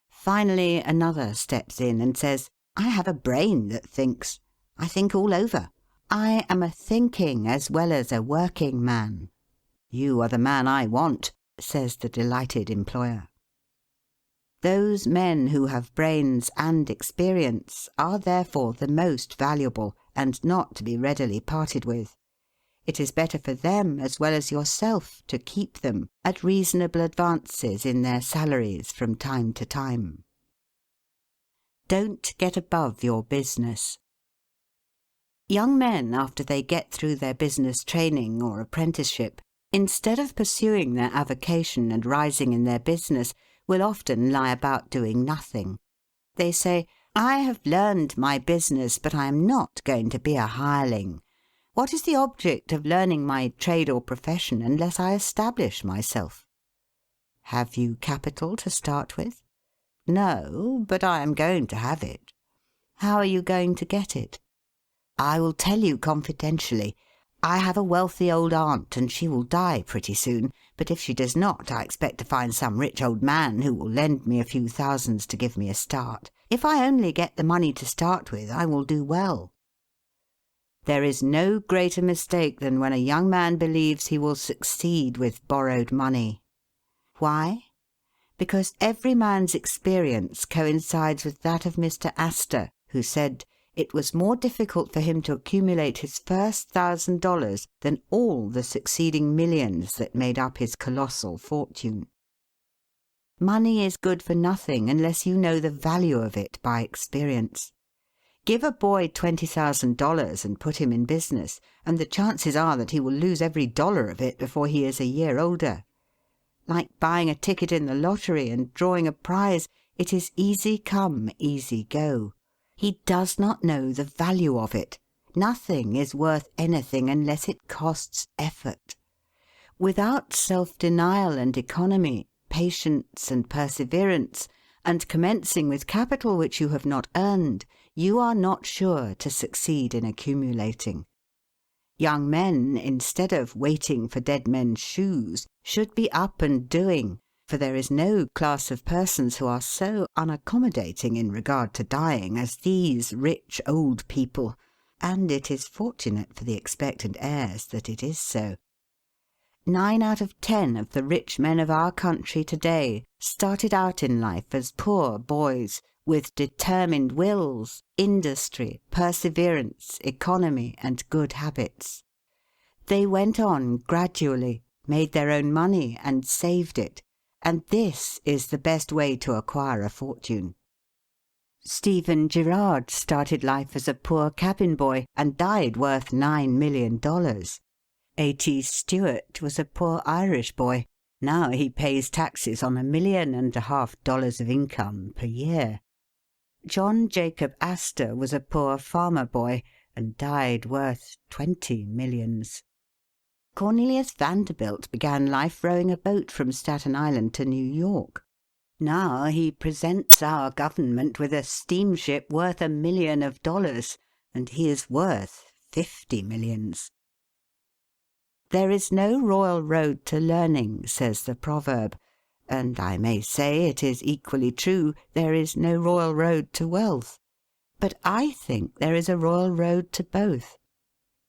Finally, another steps in and says, "I have a brain that thinks. I think all over. I am a thinking as well as a working man." "You are the man I want," says the delighted employer. Those men who have brains and experience are therefore the most valuable, and not to be readily parted with. It is better for them as well as yourself to keep them at reasonable advances in their salaries from time to time. Don't get above your business. Young men, after they get through their business training or apprenticeship, instead of pursuing their avocation and rising in their business, will often lie about doing nothing. They say, "I have learned my business, but I am not going to be a hireling. What is the object of learning my trade or profession unless I establish myself?" Have you capital to start with? No, but I am going to have it. How are you going to get it? I will tell you confidentially. I have a wealthy old aunt, and she will die pretty soon, but if she does not, I expect to find some rich old man who will lend me a few thousands to give me a start. If I only get the money to start with, I will do well. There is no greater mistake than when a young man believes he will succeed with borrowed money. Why? Because every man's experience coincides with that of Mr. Astor, who said, it was more difficult for him to accumulate his first $1,000 than all the succeeding millions that made up his colossal fortune. Money is good for nothing unless you know the value of it by experience. Give a boy $20,000 and put him in business, and the chances are that he will lose every dollar of it before he is a year older. Like buying a ticket in the lottery and drawing a prize, it is easy come, easy go. He does not know the value of it. Nothing is worth anything unless it costs effort. Without self-denial and economy, patience and perseverance, and commencing with capital which you have not earned, you are not sure to succeed in accumulating. Young men, instead of waiting for dead men's shoes, should be up and doing, for there is no class of persons who are so unaccommodating in regard to dying as these rich old people, and it is fortunate for the expectant heirs that it is so. 9 out of 10 of the rich men of our country today started out in life as poor boys, with determined wills, industry, perseverance, economy, and good habits. They went on gradually, made their own money, and saved it, and this is the best way to acquire a fortune. Stephen Girard started life as a poor cabin boy and died worth $9 million. A.T. Stewart was a poor Irish boy. Now he pays taxes on $1.5 million of income per year. John Jacob Astor was a poor farmer boy and died worth 20 millions. Cornelius Vanderbilt began life rowing a boat from Staten Island to New York. Now he presents our government with a steamship worth $1 million, and he is worth 50 millions. There is no royal road to learning, says the proverb, and I may say it is equally true, there is no royal road to wealth. But I think there is a royal road to both.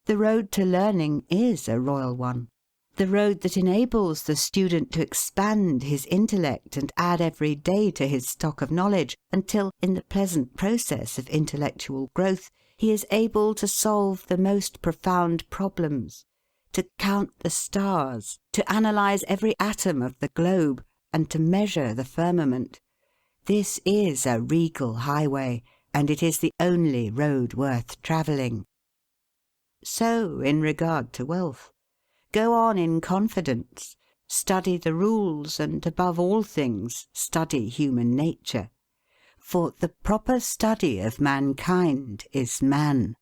The road to learning is a royal one. The road that enables the student to expand his intellect and add every day to his stock of knowledge, until, in the pleasant process of intellectual growth, he is able to solve the most profound problems, to count the stars, to analyse every atom of the globe, and to measure the firmament. This is a regal highway, and it is the only road worth travelling. So in regard to wealth. Go on in confidence, study the rules, and above all things, study human nature. For the proper study of mankind is man.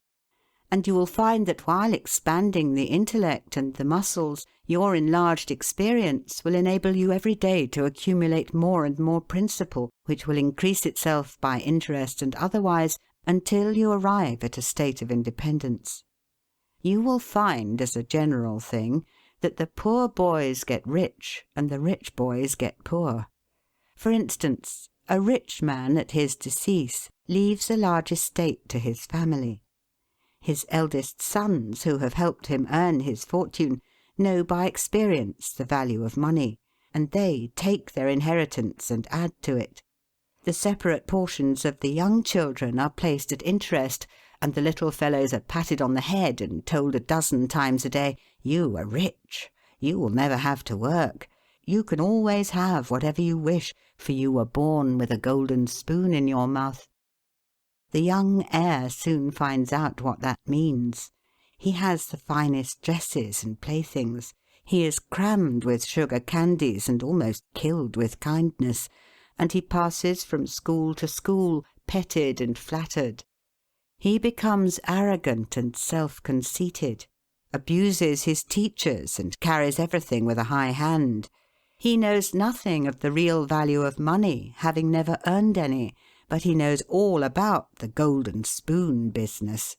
And you will find that while expanding the intellect and the muscles, your enlarged experience will enable you every day to accumulate more and more principle, which will increase itself by interest and otherwise, until you arrive at a state of independence. You will find, as a general thing, that the poor boys get rich and the rich boys get poor. For instance, a rich man at his decease leaves a large estate to his family. His eldest sons, who have helped him earn his fortune, know by experience the value of money, and they take their inheritance and add to it. The separate portions of the young children are placed at interest, and the little fellows are patted on the head and told a dozen times a day, "You are rich. You will never have to work. You can always have whatever you wish, for you were born with a golden spoon in your mouth." The young heir soon finds out what that means. He has the finest dresses and playthings. He is crammed with sugar candies and almost killed with kindness, and he passes from school to school, petted and flattered. He becomes arrogant and self-conceited, abuses his teachers, and carries everything with a high hand. He knows nothing of the real value of money, having never earned any, but he knows all about the golden spoon business.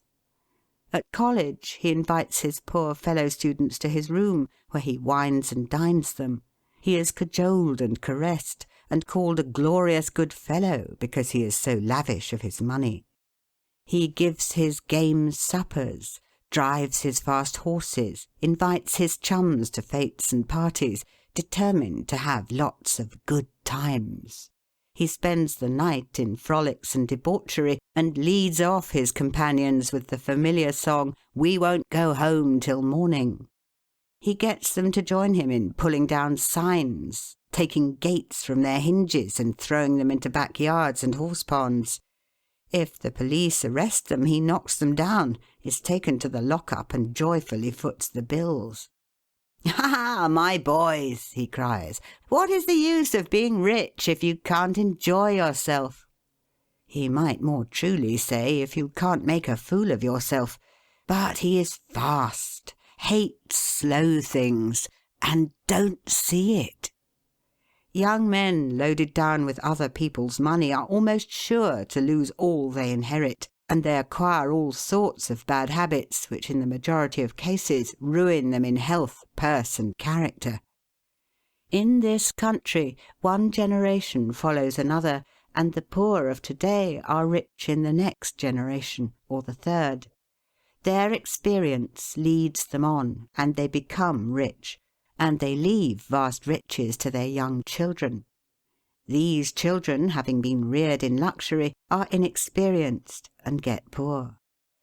At college he invites his poor fellow-students to his room, where he wines and dines them. He is cajoled and caressed, and called a glorious good fellow because he is so lavish of his money. He gives his game suppers, drives his fast horses, invites his chums to fêtes and parties, determined to have lots of good times. He spends the night in frolics and debauchery, and leads off his companions with the familiar song, "We won't go home till morning." He gets them to join him in pulling down signs, taking gates from their hinges and throwing them into backyards and horse-ponds. If the police arrest them, he knocks them down, is taken to the lock-up, and joyfully foots the bills. "Ha, my boys," he cries, "what is the use of being rich if you can't enjoy yourself?" He might more truly say, if you can't make a fool of yourself. But he is fast, hates slow things, and don't see it. Young men loaded down with other people's money are almost sure to lose all they inherit, and they acquire all sorts of bad habits which in the majority of cases ruin them in health, purse, and character. In this country one generation follows another, and the poor of to-day are rich in the next generation, or the third. Their experience leads them on, and they become rich, and they leave vast riches to their young children. These children, having been reared in luxury, are inexperienced and get poor.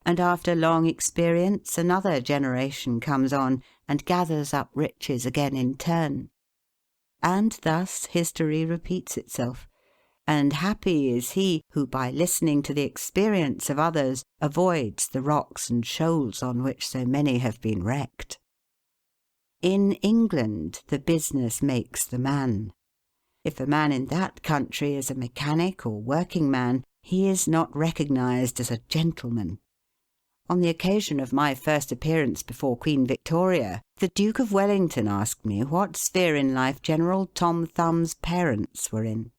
And after long experience another generation comes on and gathers up riches again in turn. And thus history repeats itself. And happy is he who, by listening to the experience of others, avoids the rocks and shoals on which so many have been wrecked. In England the business makes the man. If a man in that country is a mechanic or working man, he is not recognised as a gentleman. On the occasion of my first appearance before Queen Victoria, the Duke of Wellington asked me what sphere in life General Tom Thumb's parents were in.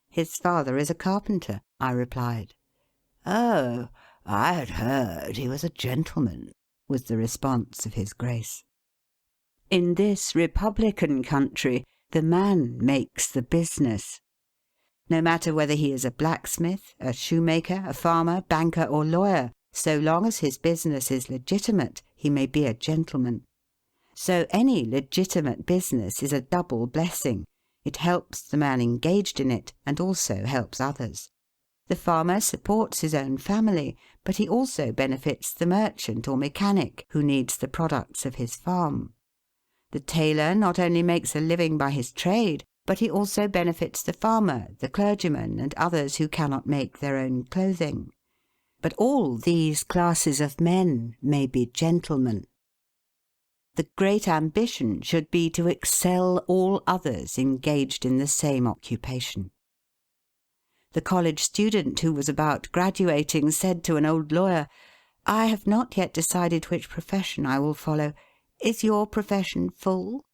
"His father is a carpenter," I replied. "Oh, I had heard he was a gentleman," was the response of his Grace. In this republican country, the man makes the business. No matter whether he is a blacksmith, a shoemaker, a farmer, banker, or lawyer, so long as his business is legitimate, he may be a gentleman. So any legitimate business is a double blessing. It helps the man engaged in it, and also helps others. The farmer supports his own family, but he also benefits the merchant or mechanic who needs the products of his farm. The tailor not only makes a living by his trade, but he also benefits the farmer, the clergyman, and others who cannot make their own clothing. But all these classes of men may be gentlemen. The great ambition should be to excel all others engaged in the same occupation. The college student who was about graduating said to an old lawyer, "I have not yet decided which profession I will follow. Is your profession full?"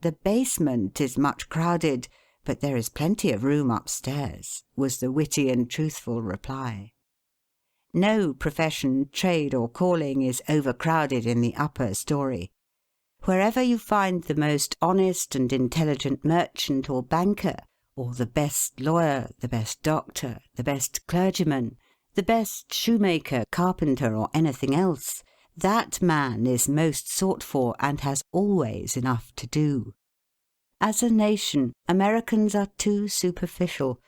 "The basement is much crowded, but there is plenty of room upstairs," was the witty and truthful reply. No profession, trade, or calling is overcrowded in the upper story. Wherever you find the most honest and intelligent merchant or banker, or the best lawyer, the best doctor, the best clergyman, the best shoemaker, carpenter, or anything else, that man is most sought for and has always enough to do. As a nation, Americans are too superficial.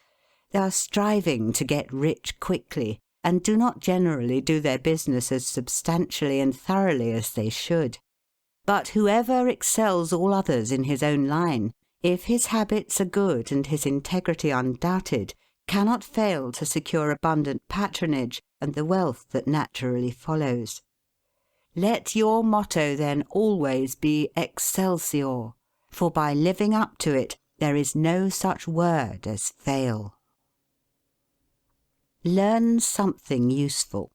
They are striving to get rich quickly, and do not generally do their business as substantially and thoroughly as they should. But whoever excels all others in his own line, if his habits are good and his integrity undoubted, cannot fail to secure abundant patronage and the wealth that naturally follows. Let your motto then always be Excelsior, for by living up to it there is no such word as fail. Learn something useful.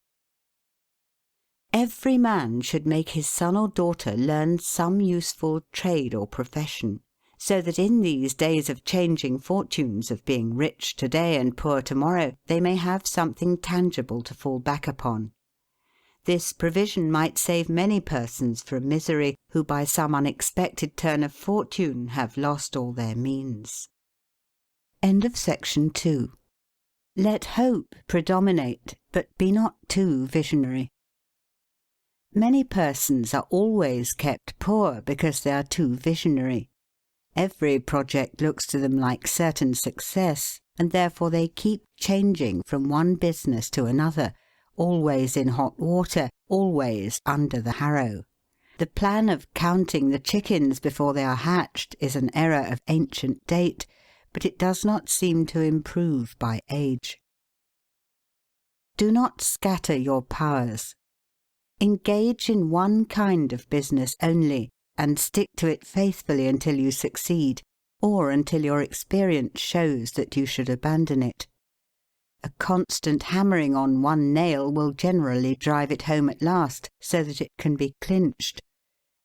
Every man should make his son or daughter learn some useful trade or profession, so that in these days of changing fortunes, of being rich today and poor tomorrow, they may have something tangible to fall back upon. This provision might save many persons from misery who by some unexpected turn of fortune have lost all their means. End of section 2. Let hope predominate, but be not too visionary. Many persons are always kept poor because they are too visionary. Every project looks to them like certain success, and therefore they keep changing from one business to another, always in hot water, always under the harrow. The plan of counting the chickens before they are hatched is an error of ancient date, but it does not seem to improve by age. Do not scatter your powers. Engage in one kind of business only, and stick to it faithfully until you succeed, or until your experience shows that you should abandon it. A constant hammering on one nail will generally drive it home at last, so that it can be clinched.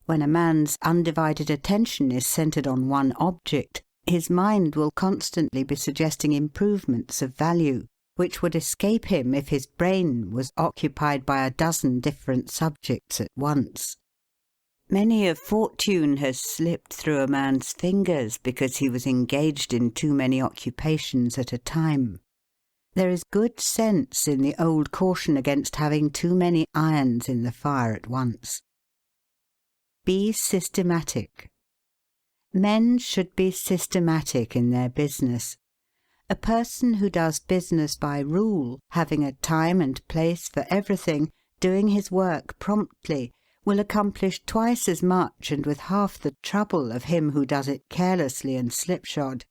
When a man's undivided attention is centred on one object, his mind will constantly be suggesting improvements of value, which would escape him if his brain was occupied by a dozen different subjects at once. Many a fortune has slipped through a man's fingers because he was engaged in too many occupations at a time. There is good sense in the old caution against having too many irons in the fire at once. Be systematic. Men should be systematic in their business. A person who does business by rule, having a time and place for everything, doing his work promptly, will accomplish twice as much and with half the trouble of him who does it carelessly and slipshod.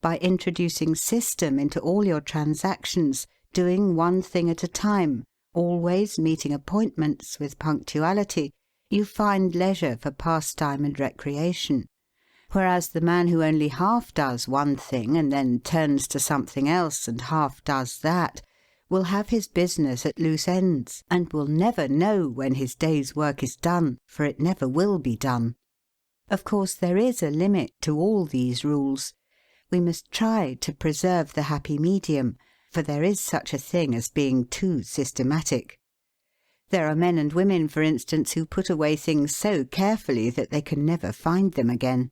By introducing system into all your transactions, doing one thing at a time, always meeting appointments with punctuality, you find leisure for pastime and recreation. Whereas the man who only half does one thing and then turns to something else and half does that, will have his business at loose ends, and will never know when his day's work is done, for it never will be done. Of course, there is a limit to all these rules. We must try to preserve the happy medium, for there is such a thing as being too systematic. There are men and women, for instance, who put away things so carefully that they can never find them again.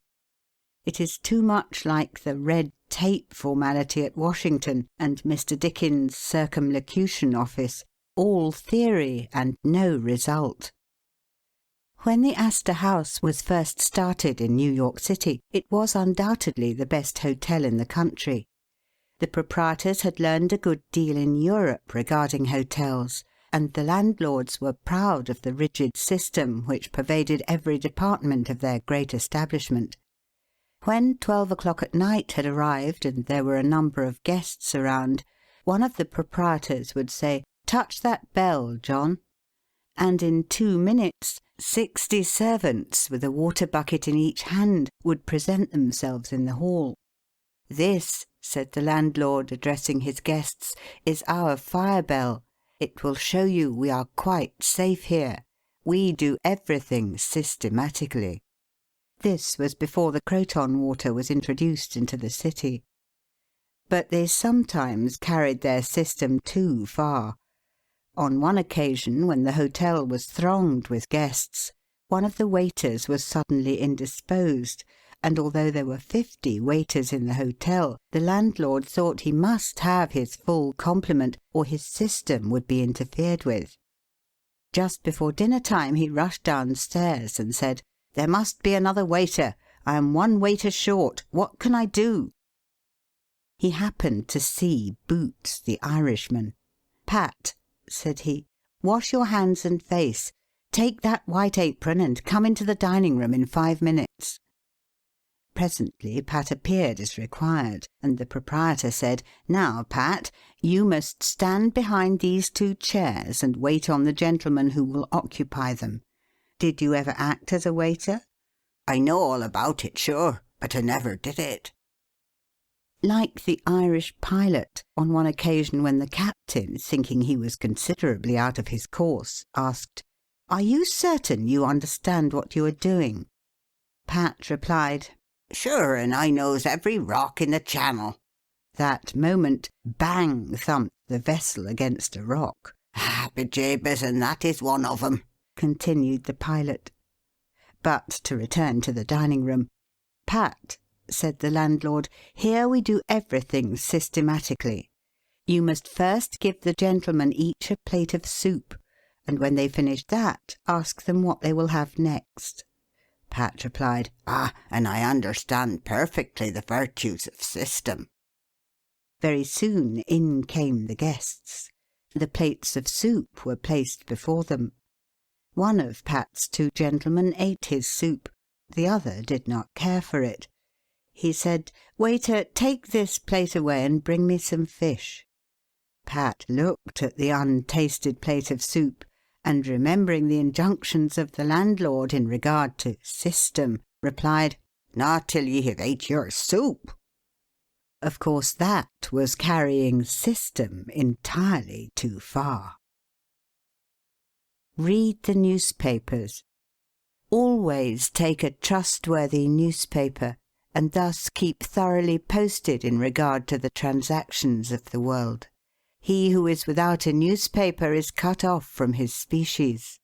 It is too much like the red tape formality at Washington and Mr. Dickens' circumlocution office, all theory and no result. When the Astor House was first started in New York City, it was undoubtedly the best hotel in the country. The proprietors had learned a good deal in Europe regarding hotels, and the landlords were proud of the rigid system which pervaded every department of their great establishment. When 12 o'clock at night had arrived and there were a number of guests around, one of the proprietors would say, "Touch that bell, John," and in 2 minutes 60 servants, with a water bucket in each hand, would present themselves in the hall. "This," said the landlord, addressing his guests, "is our fire bell. It will show you we are quite safe here. We do everything systematically." This was before the Croton water was introduced into the city. But they sometimes carried their system too far. On one occasion, when the hotel was thronged with guests, one of the waiters was suddenly indisposed, and although there were 50 waiters in the hotel, the landlord thought he must have his full complement or his system would be interfered with. Just before dinner time he rushed downstairs and said, "There must be another waiter. I am 1 waiter short. What can I do?" He happened to see Boots, the Irishman. "Pat," said he, "wash your hands and face. Take that white apron and come into the dining-room in 5 minutes." Presently Pat appeared as required, and the proprietor said, "Now, Pat, you must stand behind these 2 chairs and wait on the gentleman who will occupy them. Did you ever act as a waiter?" "I know all about it, sure, but I never did it." Like the Irish pilot, on one occasion when the captain, thinking he was considerably out of his course, asked, "Are you certain you understand what you are doing?" Pat replied, "Sure, and I knows every rock in the channel." That moment, bang thumped the vessel against a rock. "Ah, bejabers, and that is one of 'em," continued the pilot. But to return to the dining-room. "Pat," said the landlord, "here we do everything systematically. You must first give the gentlemen each a plate of soup, and when they finish that, ask them what they will have next." Pat replied, "Ah, and I understand perfectly the virtues of system." Very soon in came the guests. The plates of soup were placed before them. One of Pat's 2 gentlemen ate his soup. The other did not care for it. He said, "Waiter, take this plate away and bring me some fish." Pat looked at the untasted plate of soup, and remembering the injunctions of the landlord in regard to system, replied, "Not till ye have ate your soup." Of course that was carrying system entirely too far. Read the newspapers. Always take a trustworthy newspaper, and thus keep thoroughly posted in regard to the transactions of the world. He who is without a newspaper is cut off from his species.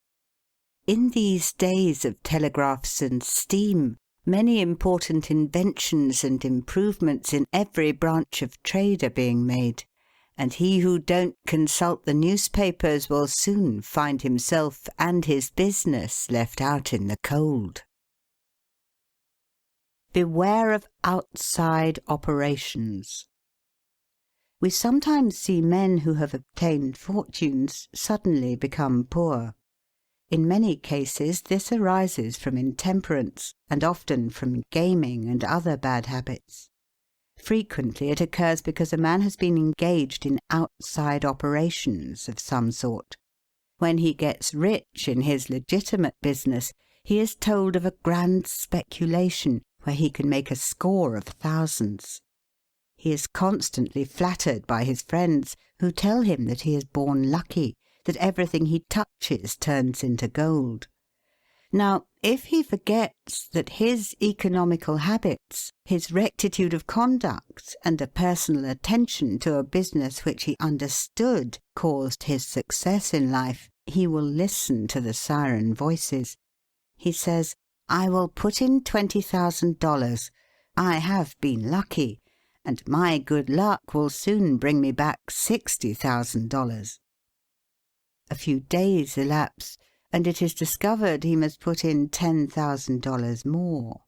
In these days of telegraphs and steam, many important inventions and improvements in every branch of trade are being made, and he who don't consult the newspapers will soon find himself and his business left out in the cold. Beware of outside operations. We sometimes see men who have obtained fortunes suddenly become poor. In many cases this arises from intemperance, and often from gaming and other bad habits. Frequently it occurs because a man has been engaged in outside operations of some sort. When he gets rich in his legitimate business, he is told of a grand speculation where he can make a score of thousands. He is constantly flattered by his friends, who tell him that he is born lucky, that everything he touches turns into gold. Now, if he forgets that his economical habits, his rectitude of conduct, and a personal attention to a business which he understood caused his success in life, he will listen to the siren voices. He says, "I will put in $20,000. I have been lucky, and my good luck will soon bring me back $60,000. A few days elapse, and it is discovered he must put in $10,000 more.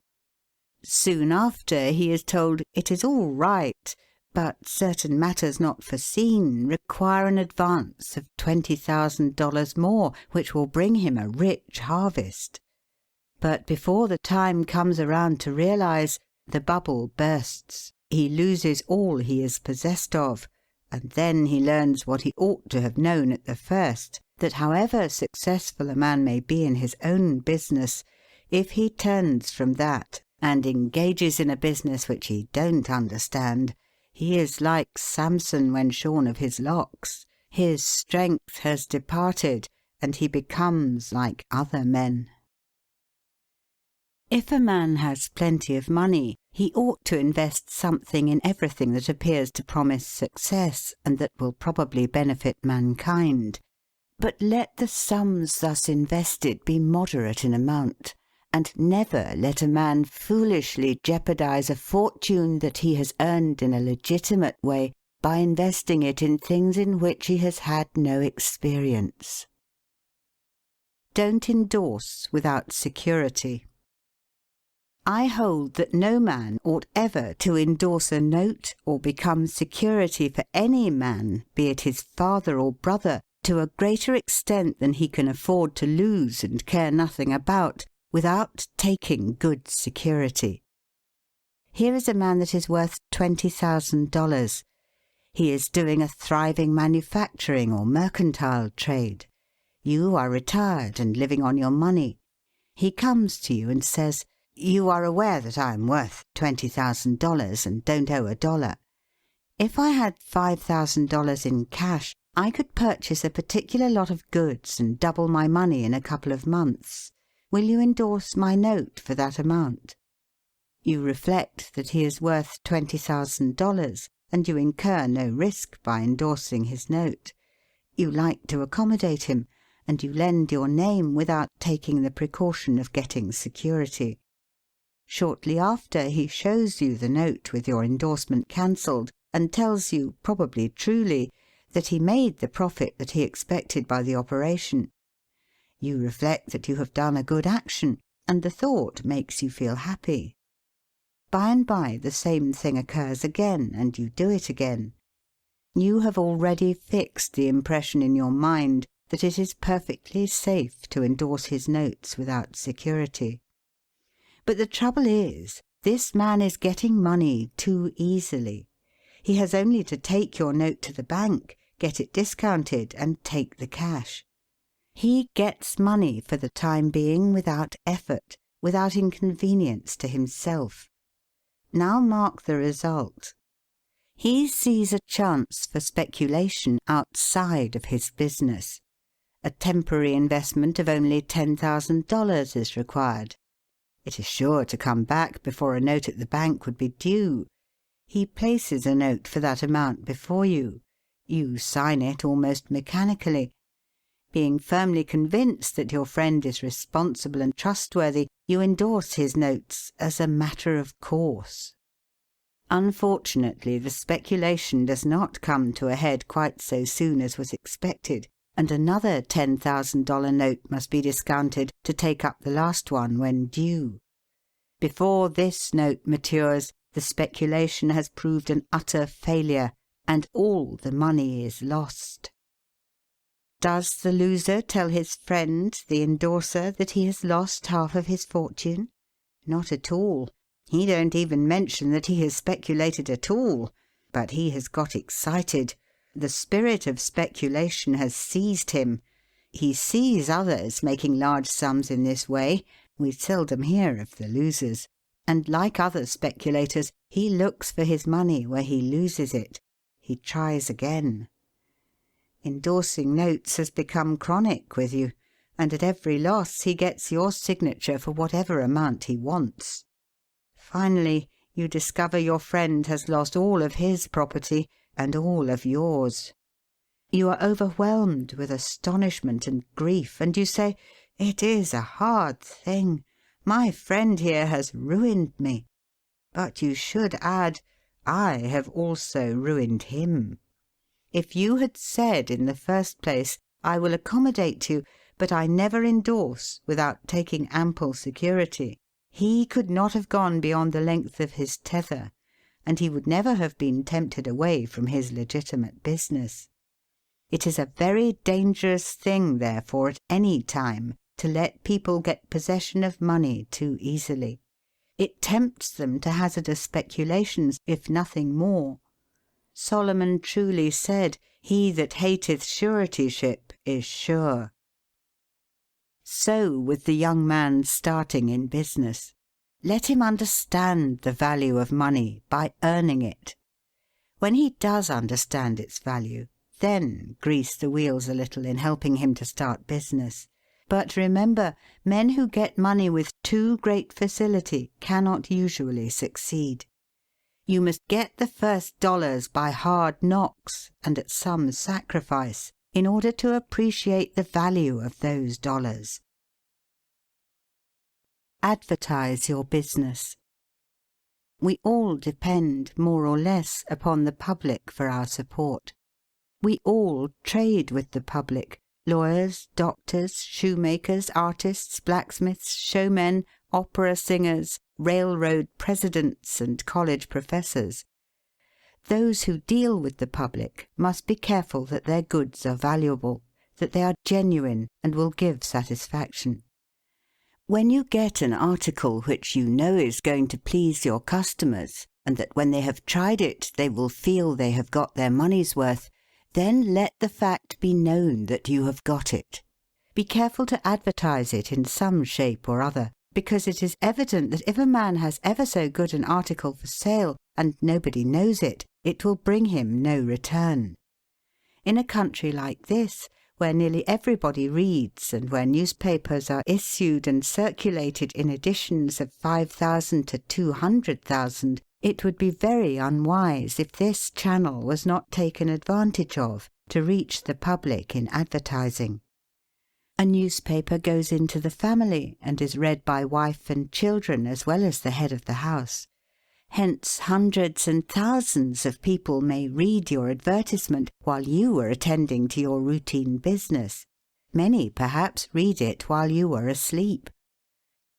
Soon after he is told it is all right, but certain matters not foreseen require an advance of $20,000 more, which will bring him a rich harvest. But before the time comes around to realize, the bubble bursts, he loses all he is possessed of, and then he learns what he ought to have known at the first, that however successful a man may be in his own business, if he turns from that and engages in a business which he don't understand, he is like Samson when shorn of his locks. His strength has departed, and he becomes like other men. If a man has plenty of money, he ought to invest something in everything that appears to promise success and that will probably benefit mankind. But let the sums thus invested be moderate in amount, and never let a man foolishly jeopardize a fortune that he has earned in a legitimate way by investing it in things in which he has had no experience. Don't endorse without security. I hold that no man ought ever to endorse a note or become security for any man, be it his father or brother, to a greater extent than he can afford to lose and care nothing about, without taking good security. Here is a man that is worth $20,000. He is doing a thriving manufacturing or mercantile trade. You are retired and living on your money. He comes to you and says, "You are aware that I am worth $20,000 and don't owe a dollar. If I had $5,000 in cash, I could purchase a particular lot of goods and double my money in a couple of months. Will you endorse my note for that amount?" You reflect that he is worth $20,000, and you incur no risk by endorsing his note. You like to accommodate him, and you lend your name without taking the precaution of getting security. Shortly after, he shows you the note with your endorsement cancelled, and tells you, probably truly, that he made the profit that he expected by the operation. You reflect that you have done a good action, and the thought makes you feel happy. By and by the same thing occurs again, and you do it again. You have already fixed the impression in your mind that it is perfectly safe to endorse his notes without security. But the trouble is, this man is getting money too easily. He has only to take your note to the bank, get it discounted, and take the cash. He gets money for the time being without effort, without inconvenience to himself. Now mark the result. He sees a chance for speculation outside of his business. A temporary investment of only $10,000 is required. It is sure to come back before a note at the bank would be due. He places a note for that amount before you. You sign it almost mechanically. Being firmly convinced that your friend is responsible and trustworthy, you endorse his notes as a matter of course. Unfortunately, the speculation does not come to a head quite so soon as was expected, and another $10,000 note must be discounted to take up the last one when due. Before this note matures, the speculation has proved an utter failure, and all the money is lost. Does the loser tell his friend, the endorser, that he has lost half of his fortune? Not at all. He don't even mention that he has speculated at all. But he has got excited. The spirit of speculation has seized him. He sees others making large sums in this way. We seldom hear of the losers. And like other speculators, he looks for his money where he loses it. He tries again. Endorsing notes has become chronic with you, and at every loss he gets your signature for whatever amount he wants. Finally, you discover your friend has lost all of his property and all of yours. You are overwhelmed with astonishment and grief, and you say, "It is a hard thing. My friend here has ruined me." But you should add, "I have also ruined him." If you had said in the first place, "I will accommodate you, but I never endorse without taking ample security. He could not have gone beyond the length of his tether, and he would never have been tempted away from his legitimate business. It is a very dangerous thing, therefore, at any time, to let people get possession of money too easily. It tempts them to hazardous speculations, if nothing more. Solomon truly said, "He that hateth suretyship is sure." So with the young man starting in business. Let him understand the value of money by earning it. When he does understand its value, then grease the wheels a little in helping him to start business. But remember, men who get money with too great facility cannot usually succeed. You must get the first dollars by hard knocks and at some sacrifice in order to appreciate the value of those dollars. Advertise your business. We all depend, more or less, upon the public for our support. We all trade with the public: lawyers, doctors, shoemakers, artists, blacksmiths, showmen, opera singers, railroad presidents, and college professors. Those who deal with the public must be careful that their goods are valuable, that they are genuine and will give satisfaction. When you get an article which you know is going to please your customers, and that when they have tried it they will feel they have got their money's worth, then let the fact be known that you have got it. Be careful to advertise it in some shape or other, because it is evident that if a man has ever so good an article for sale and nobody knows it, it will bring him no return. In a country like this, where nearly everybody reads and where newspapers are issued and circulated in editions of 5,000 to 200,000, it would be very unwise if this channel was not taken advantage of to reach the public in advertising. A newspaper goes into the family and is read by wife and children as well as the head of the house. Hence hundreds and thousands of people may read your advertisement while you are attending to your routine business. Many, perhaps, read it while you are asleep.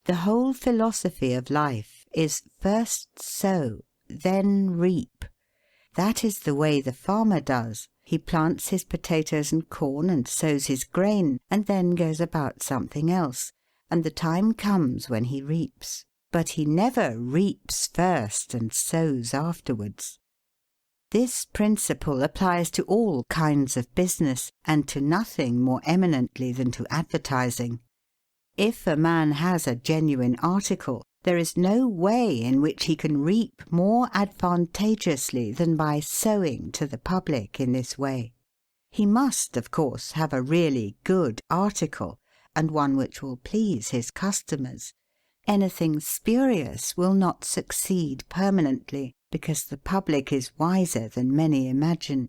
The whole philosophy of life is first sow, then reap. That is the way the farmer does. He plants his potatoes and corn and sows his grain, and then goes about something else, and the time comes when he reaps. But he never reaps first and sows afterwards. This principle applies to all kinds of business, and to nothing more eminently than to advertising. If a man has a genuine article, there is no way in which he can reap more advantageously than by sowing to the public in this way. He must, of course, have a really good article, and one which will please his customers. Anything spurious will not succeed permanently, because the public is wiser than many imagine.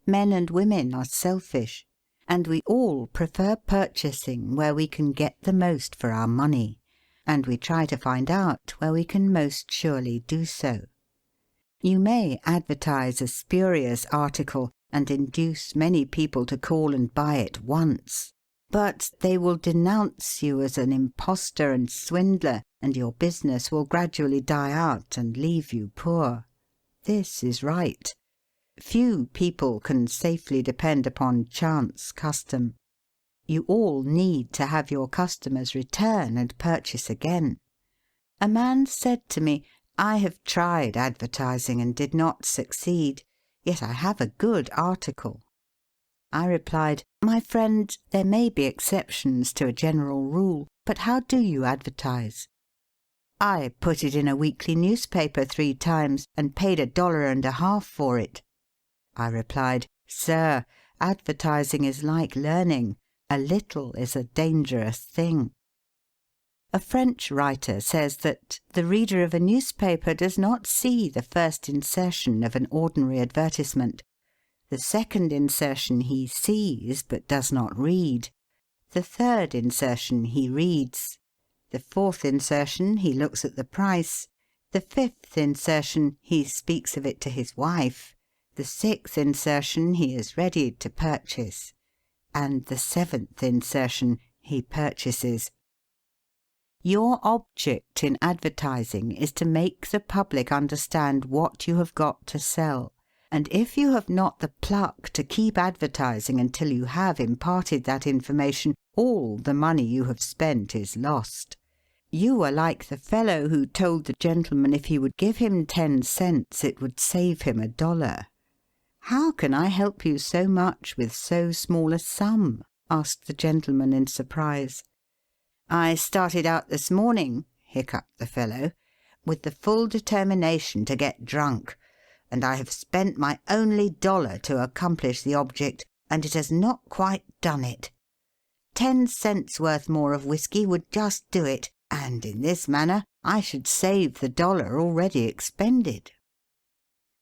Men and women are selfish, and we all prefer purchasing where we can get the most for our money, and we try to find out where we can most surely do so. You may advertise a spurious article and induce many people to call and buy it once, but they will denounce you as an impostor and swindler, and your business will gradually die out and leave you poor. This is right. Few people can safely depend upon chance custom. You all need to have your customers return and purchase again. A man said to me, "I have tried advertising and did not succeed, yet I have a good article." I replied, "My friend, there may be exceptions to a general rule, but how do you advertise?" "I put it in a weekly newspaper 3 times and paid $1.50 for it." I replied, "Sir, advertising is like learning. A little is a dangerous thing." A French writer says that the reader of a newspaper does not see the first insertion of an ordinary advertisement. The second insertion he sees, but does not read. The third insertion he reads. The fourth insertion he looks at the price. The fifth insertion he speaks of it to his wife. The sixth insertion he is ready to purchase. and the 7th insertion he purchases. Your object in advertising is to make the public understand what you have got to sell, and if you have not the pluck to keep advertising until you have imparted that information, all the money you have spent is lost. You are like the fellow who told the gentleman if he would give him 10 cents it would save him $1. "How can I help you so much with so small a sum?" asked the gentleman in surprise. "I started out this morning," hiccuped the fellow, "with the full determination to get drunk, and I have spent my only $1 to accomplish the object, and it has not quite done it. 10 cents worth more of whiskey would just do it, and in this manner I should save the $1 already expended."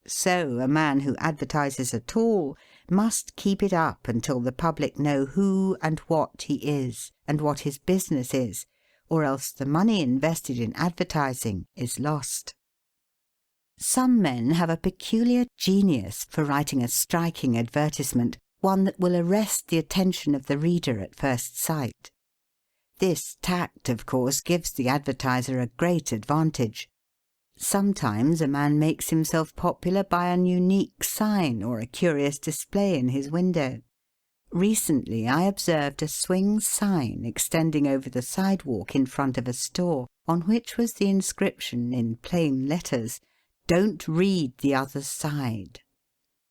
So a man who advertises at all must keep it up until the public know who and what he is, and what his business is, or else the money invested in advertising is lost. Some men have a peculiar genius for writing a striking advertisement, one that will arrest the attention of the reader at first sight. This tact, of course, gives the advertiser a great advantage. Sometimes a man makes himself popular by an unique sign or a curious display in his window. Recently I observed a swing sign extending over the sidewalk in front of a store, on which was the inscription in plain letters, "Don't read the other side."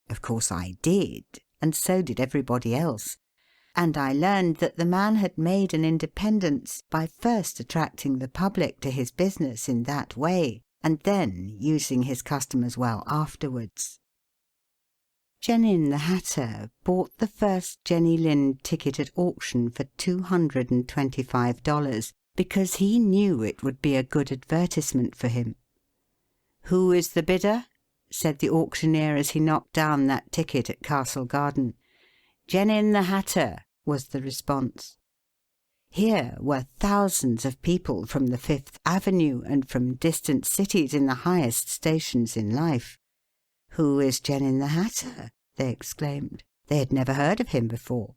Of course I did, and so did everybody else. And I learned that the man had made an independence by first attracting the public to his business in that way, and then using his customers well afterwards. Genin the Hatter bought the first Jenny Lind ticket at auction for $225 because he knew it would be a good advertisement for him. "Who is the bidder?" said the auctioneer as he knocked down that ticket at Castle Garden. "Genin the Hatter," was the response. Here were thousands of people from the Fifth Avenue and from distant cities in the highest stations in life. "Who is Genin the Hatter?" they exclaimed. They had never heard of him before.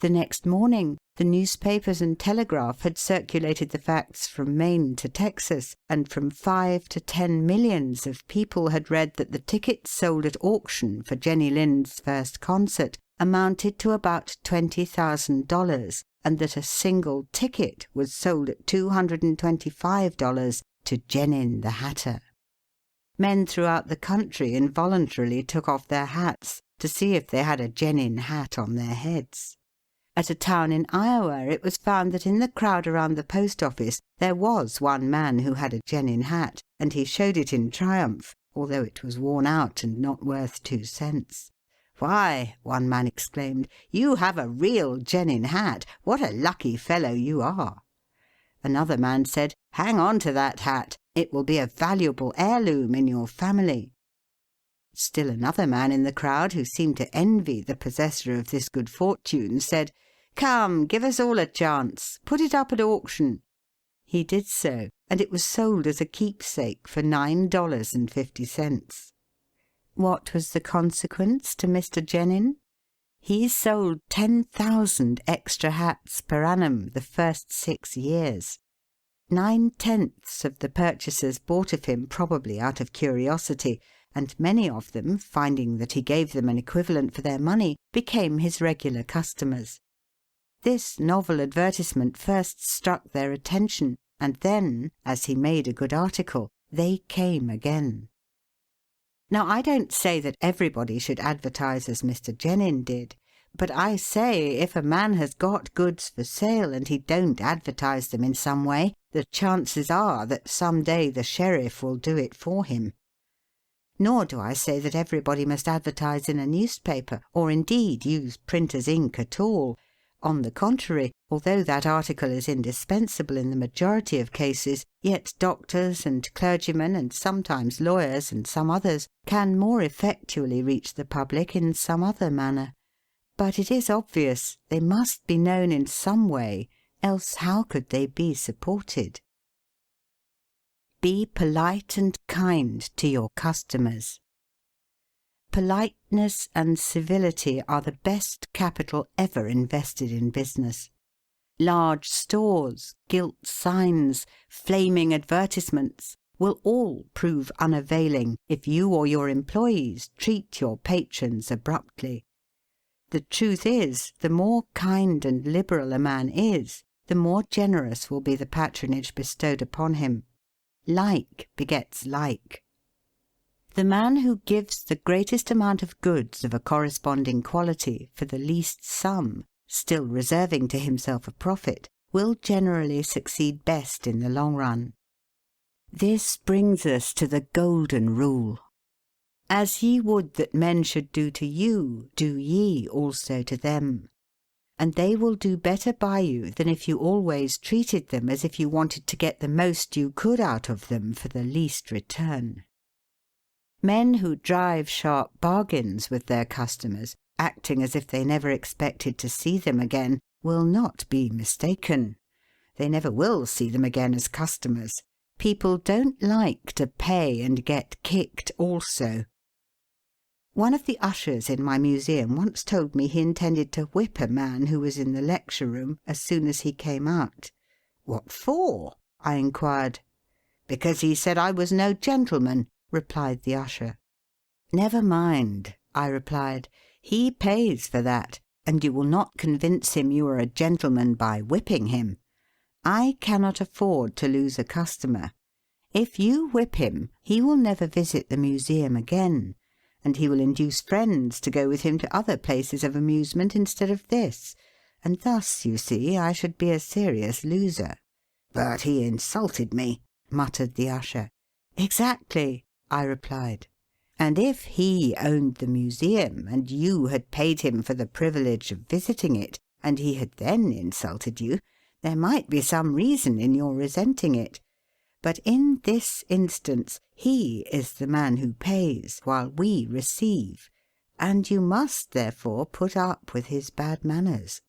The next morning the newspapers and telegraph had circulated the facts from Maine to Texas, and from 5 to 10 millions of people had read that the tickets sold at auction for Jenny Lind's first concert amounted to about $20,000, and that a single ticket was sold at $225 to Genin the Hatter. Men throughout the country involuntarily took off their hats to see if they had a Genin hat on their heads. At a town in Iowa it was found that in the crowd around the post office there was one man who had a Genin hat, and he showed it in triumph, although it was worn out and not worth 2 cents. "Why," one man exclaimed, "you have a real Genin hat. What a lucky fellow you are." Another man said, "Hang on to that hat. It will be a valuable heirloom in your family." Still another man in the crowd, who seemed to envy the possessor of this good fortune, said, "Come, give us all a chance. Put it up at auction." He did so, and it was sold as a keepsake for $9.50. What was the consequence to Mr. Genin? He sold 10,000 extra hats per annum the first 6 years. 9/10 of the purchasers bought of him probably out of curiosity, and many of them, finding that he gave them an equivalent for their money, became his regular customers. This novel advertisement first struck their attention, and then, as he made a good article, they came again. Now, I don't say that everybody should advertise as Mr. Genin did, but I say if a man has got goods for sale and he don't advertise them in some way, the chances are that some day the sheriff will do it for him. Nor do I say that everybody must advertise in a newspaper, or indeed use printer's ink at all. On the contrary, although that article is indispensable in the majority of cases, yet doctors and clergymen, and sometimes lawyers and some others, can more effectually reach the public in some other manner. But it is obvious they must be known in some way, else how could they be supported? Be polite and kind to your customers. Politeness and civility are the best capital ever invested in business. Large stores, gilt signs, flaming advertisements will all prove unavailing if you or your employees treat your patrons abruptly. The truth is, the more kind and liberal a man is, the more generous will be the patronage bestowed upon him. Like begets like. The man who gives the greatest amount of goods of a corresponding quality for the least sum, still reserving to himself a profit, will generally succeed best in the long run. This brings us to the golden rule. As ye would that men should do to you, do ye also to them. And they will do better by you than if you always treated them as if you wanted to get the most you could out of them for the least return. Men who drive sharp bargains with their customers, acting as if they never expected to see them again, will not be mistaken. They never will see them again as customers. People don't like to pay and get kicked also. One of the ushers in my museum once told me he intended to whip a man who was in the lecture room as soon as he came out. "What for?" I inquired. "Because he said I was no gentleman," replied the usher. "Never mind," I replied. "He pays for that, and you will not convince him you are a gentleman by whipping him. I cannot afford to lose a customer. If you whip him, he will never visit the museum again, and he will induce friends to go with him to other places of amusement instead of this, and thus, you see, I should be a serious loser." "But he insulted me," muttered the usher. "Exactly," I replied. "And if he owned the museum, and you had paid him for the privilege of visiting it, and he had then insulted you, there might be some reason in your resenting it. But in this instance he is the man who pays, while we receive, and you must therefore put up with his bad manners."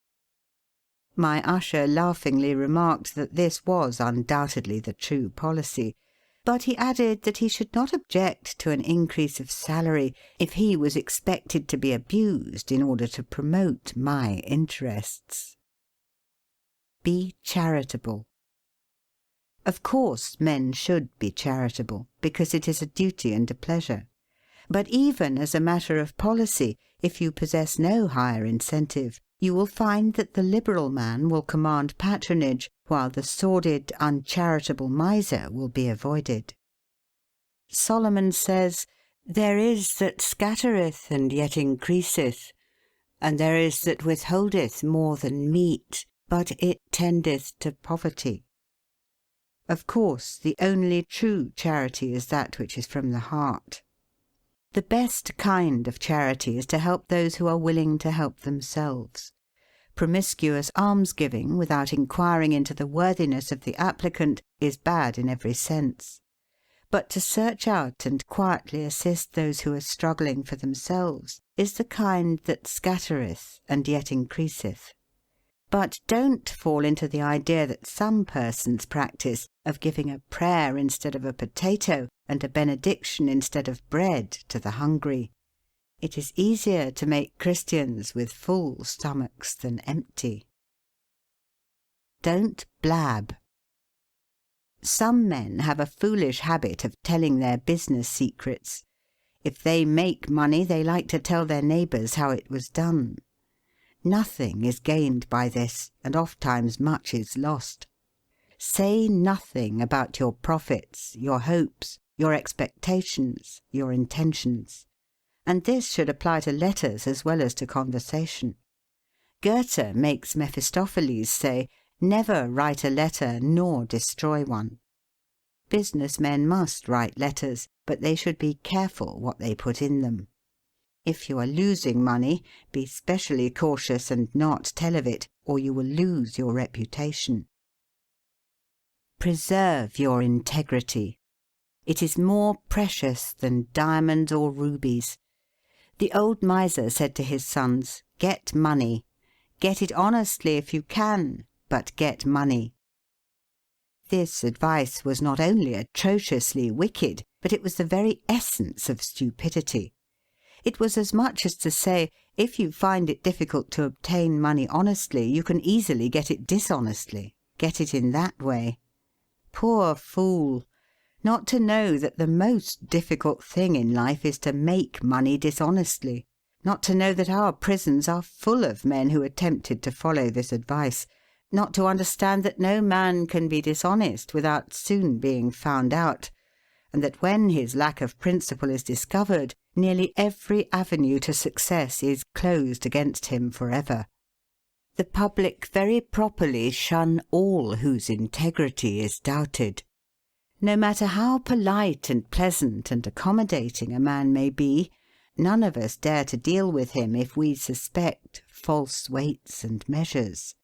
My usher laughingly remarked that this was undoubtedly the true policy, but he added that he should not object to an increase of salary if he was expected to be abused in order to promote my interests. Be charitable. Of course, men should be charitable, because it is a duty and a pleasure. But even as a matter of policy, if you possess no higher incentive, you will find that the liberal man will command patronage, while the sordid, uncharitable miser will be avoided. Solomon says, "There is that scattereth and yet increaseth, and there is that withholdeth more than meet, but it tendeth to poverty." Of course, the only true charity is that which is from the heart. The best kind of charity is to help those who are willing to help themselves. Promiscuous almsgiving, without inquiring into the worthiness of the applicant, is bad in every sense. But to search out and quietly assist those who are struggling for themselves is the kind that scattereth and yet increaseth. But don't fall into the idea that some persons practice of giving a prayer instead of a potato and a benediction instead of bread to the hungry. It is easier to make Christians with full stomachs than empty. Don't blab. Some men have a foolish habit of telling their business secrets. If they make money, they like to tell their neighbours how it was done. Nothing is gained by this, and ofttimes much is lost. Say nothing about your profits, your hopes, your expectations, your intentions. And this should apply to letters as well as to conversation. Goethe makes Mephistopheles say, "Never write a letter nor destroy one." Business men must write letters, but they should be careful what they put in them. If you are losing money, be specially cautious and not tell of it, or you will lose your reputation. Preserve your integrity. It is more precious than diamonds or rubies. The old miser said to his sons, "Get money. Get it honestly if you can, but get money." This advice was not only atrociously wicked, but it was the very essence of stupidity. It was as much as to say, if you find it difficult to obtain money honestly, you can easily get it dishonestly. Get it in that way. Poor fool! Not to know that the most difficult thing in life is to make money dishonestly. Not to know that our prisons are full of men who attempted to follow this advice. Not to understand that no man can be dishonest without soon being found out, and that when his lack of principle is discovered, nearly every avenue to success is closed against him forever. The public very properly shun all whose integrity is doubted. No matter how polite and pleasant and accommodating a man may be, none of us dare to deal with him if we suspect false weights and measures.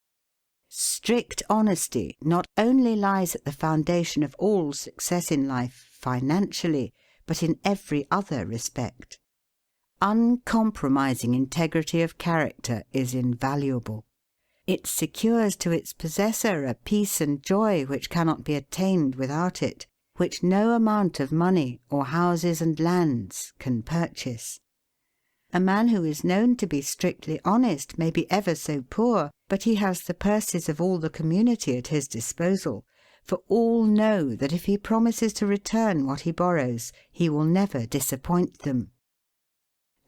Strict honesty not only lies at the foundation of all success in life financially, but in every other respect. Uncompromising integrity of character is invaluable. It secures to its possessor a peace and joy which cannot be attained without it, which no amount of money or houses and lands can purchase. A man who is known to be strictly honest may be ever so poor, but he has the purses of all the community at his disposal, for all know that if he promises to return what he borrows, he will never disappoint them.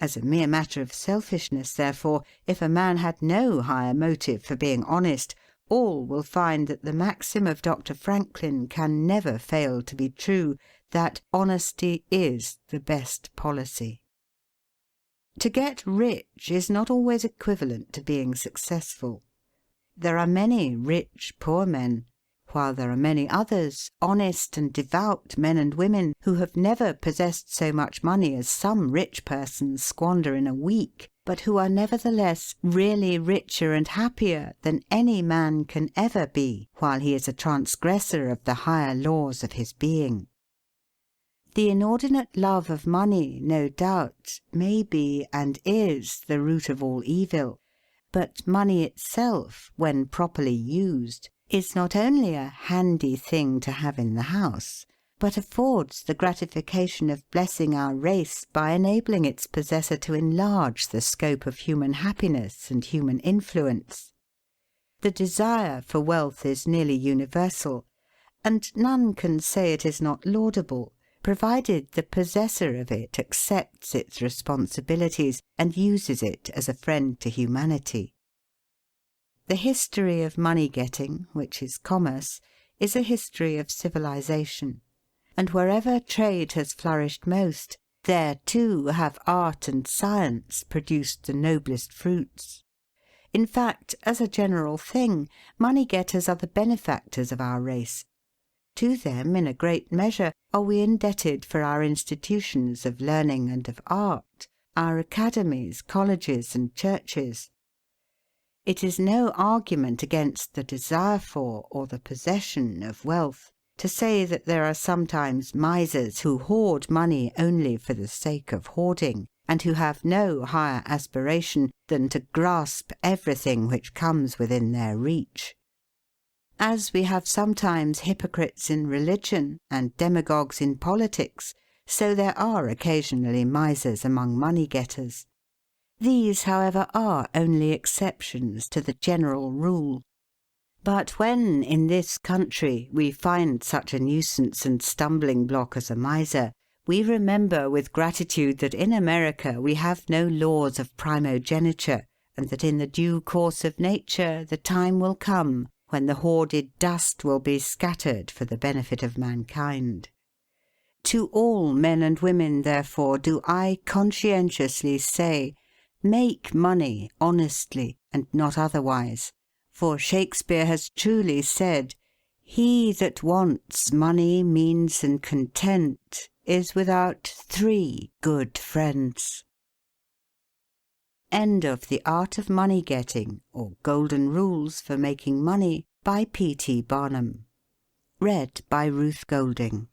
As a mere matter of selfishness, therefore, if a man had no higher motive for being honest, all will find that the maxim of Dr. Franklin can never fail to be true, that honesty is the best policy. To get rich is not always equivalent to being successful. There are many rich poor men, while there are many others, honest and devout men and women, who have never possessed so much money as some rich persons squander in a week, but who are nevertheless really richer and happier than any man can ever be while he is a transgressor of the higher laws of his being. The inordinate love of money, no doubt, may be and is the root of all evil, but money itself, when properly used, is not only a handy thing to have in the house, but affords the gratification of blessing our race by enabling its possessor to enlarge the scope of human happiness and human influence. The desire for wealth is nearly universal, and none can say it is not laudable, provided the possessor of it accepts its responsibilities and uses it as a friend to humanity. The history of money-getting, which is commerce, is a history of civilization, and wherever trade has flourished most, there too have art and science produced the noblest fruits. In fact, as a general thing, money-getters are the benefactors of our race. To them, in a great measure, are we indebted for our institutions of learning and of art, our academies, colleges, and churches. It is no argument against the desire for, or the possession of wealth, to say that there are sometimes misers who hoard money only for the sake of hoarding, and who have no higher aspiration than to grasp everything which comes within their reach. As we have sometimes hypocrites in religion and demagogues in politics, so there are occasionally misers among money-getters. These, however, are only exceptions to the general rule. But when, in this country, we find such a nuisance and stumbling block as a miser, we remember with gratitude that in America we have no laws of primogeniture, and that in the due course of nature the time will come when the hoarded dust will be scattered for the benefit of mankind. To all men and women, therefore, do I conscientiously say, make money honestly and not otherwise, for Shakespeare has truly said, "He that wants money, means, and content is without 3 good friends." End of The Art of Money Getting, or Golden Rules for Making Money, by P. T. Barnum. Read by Ruth Golding.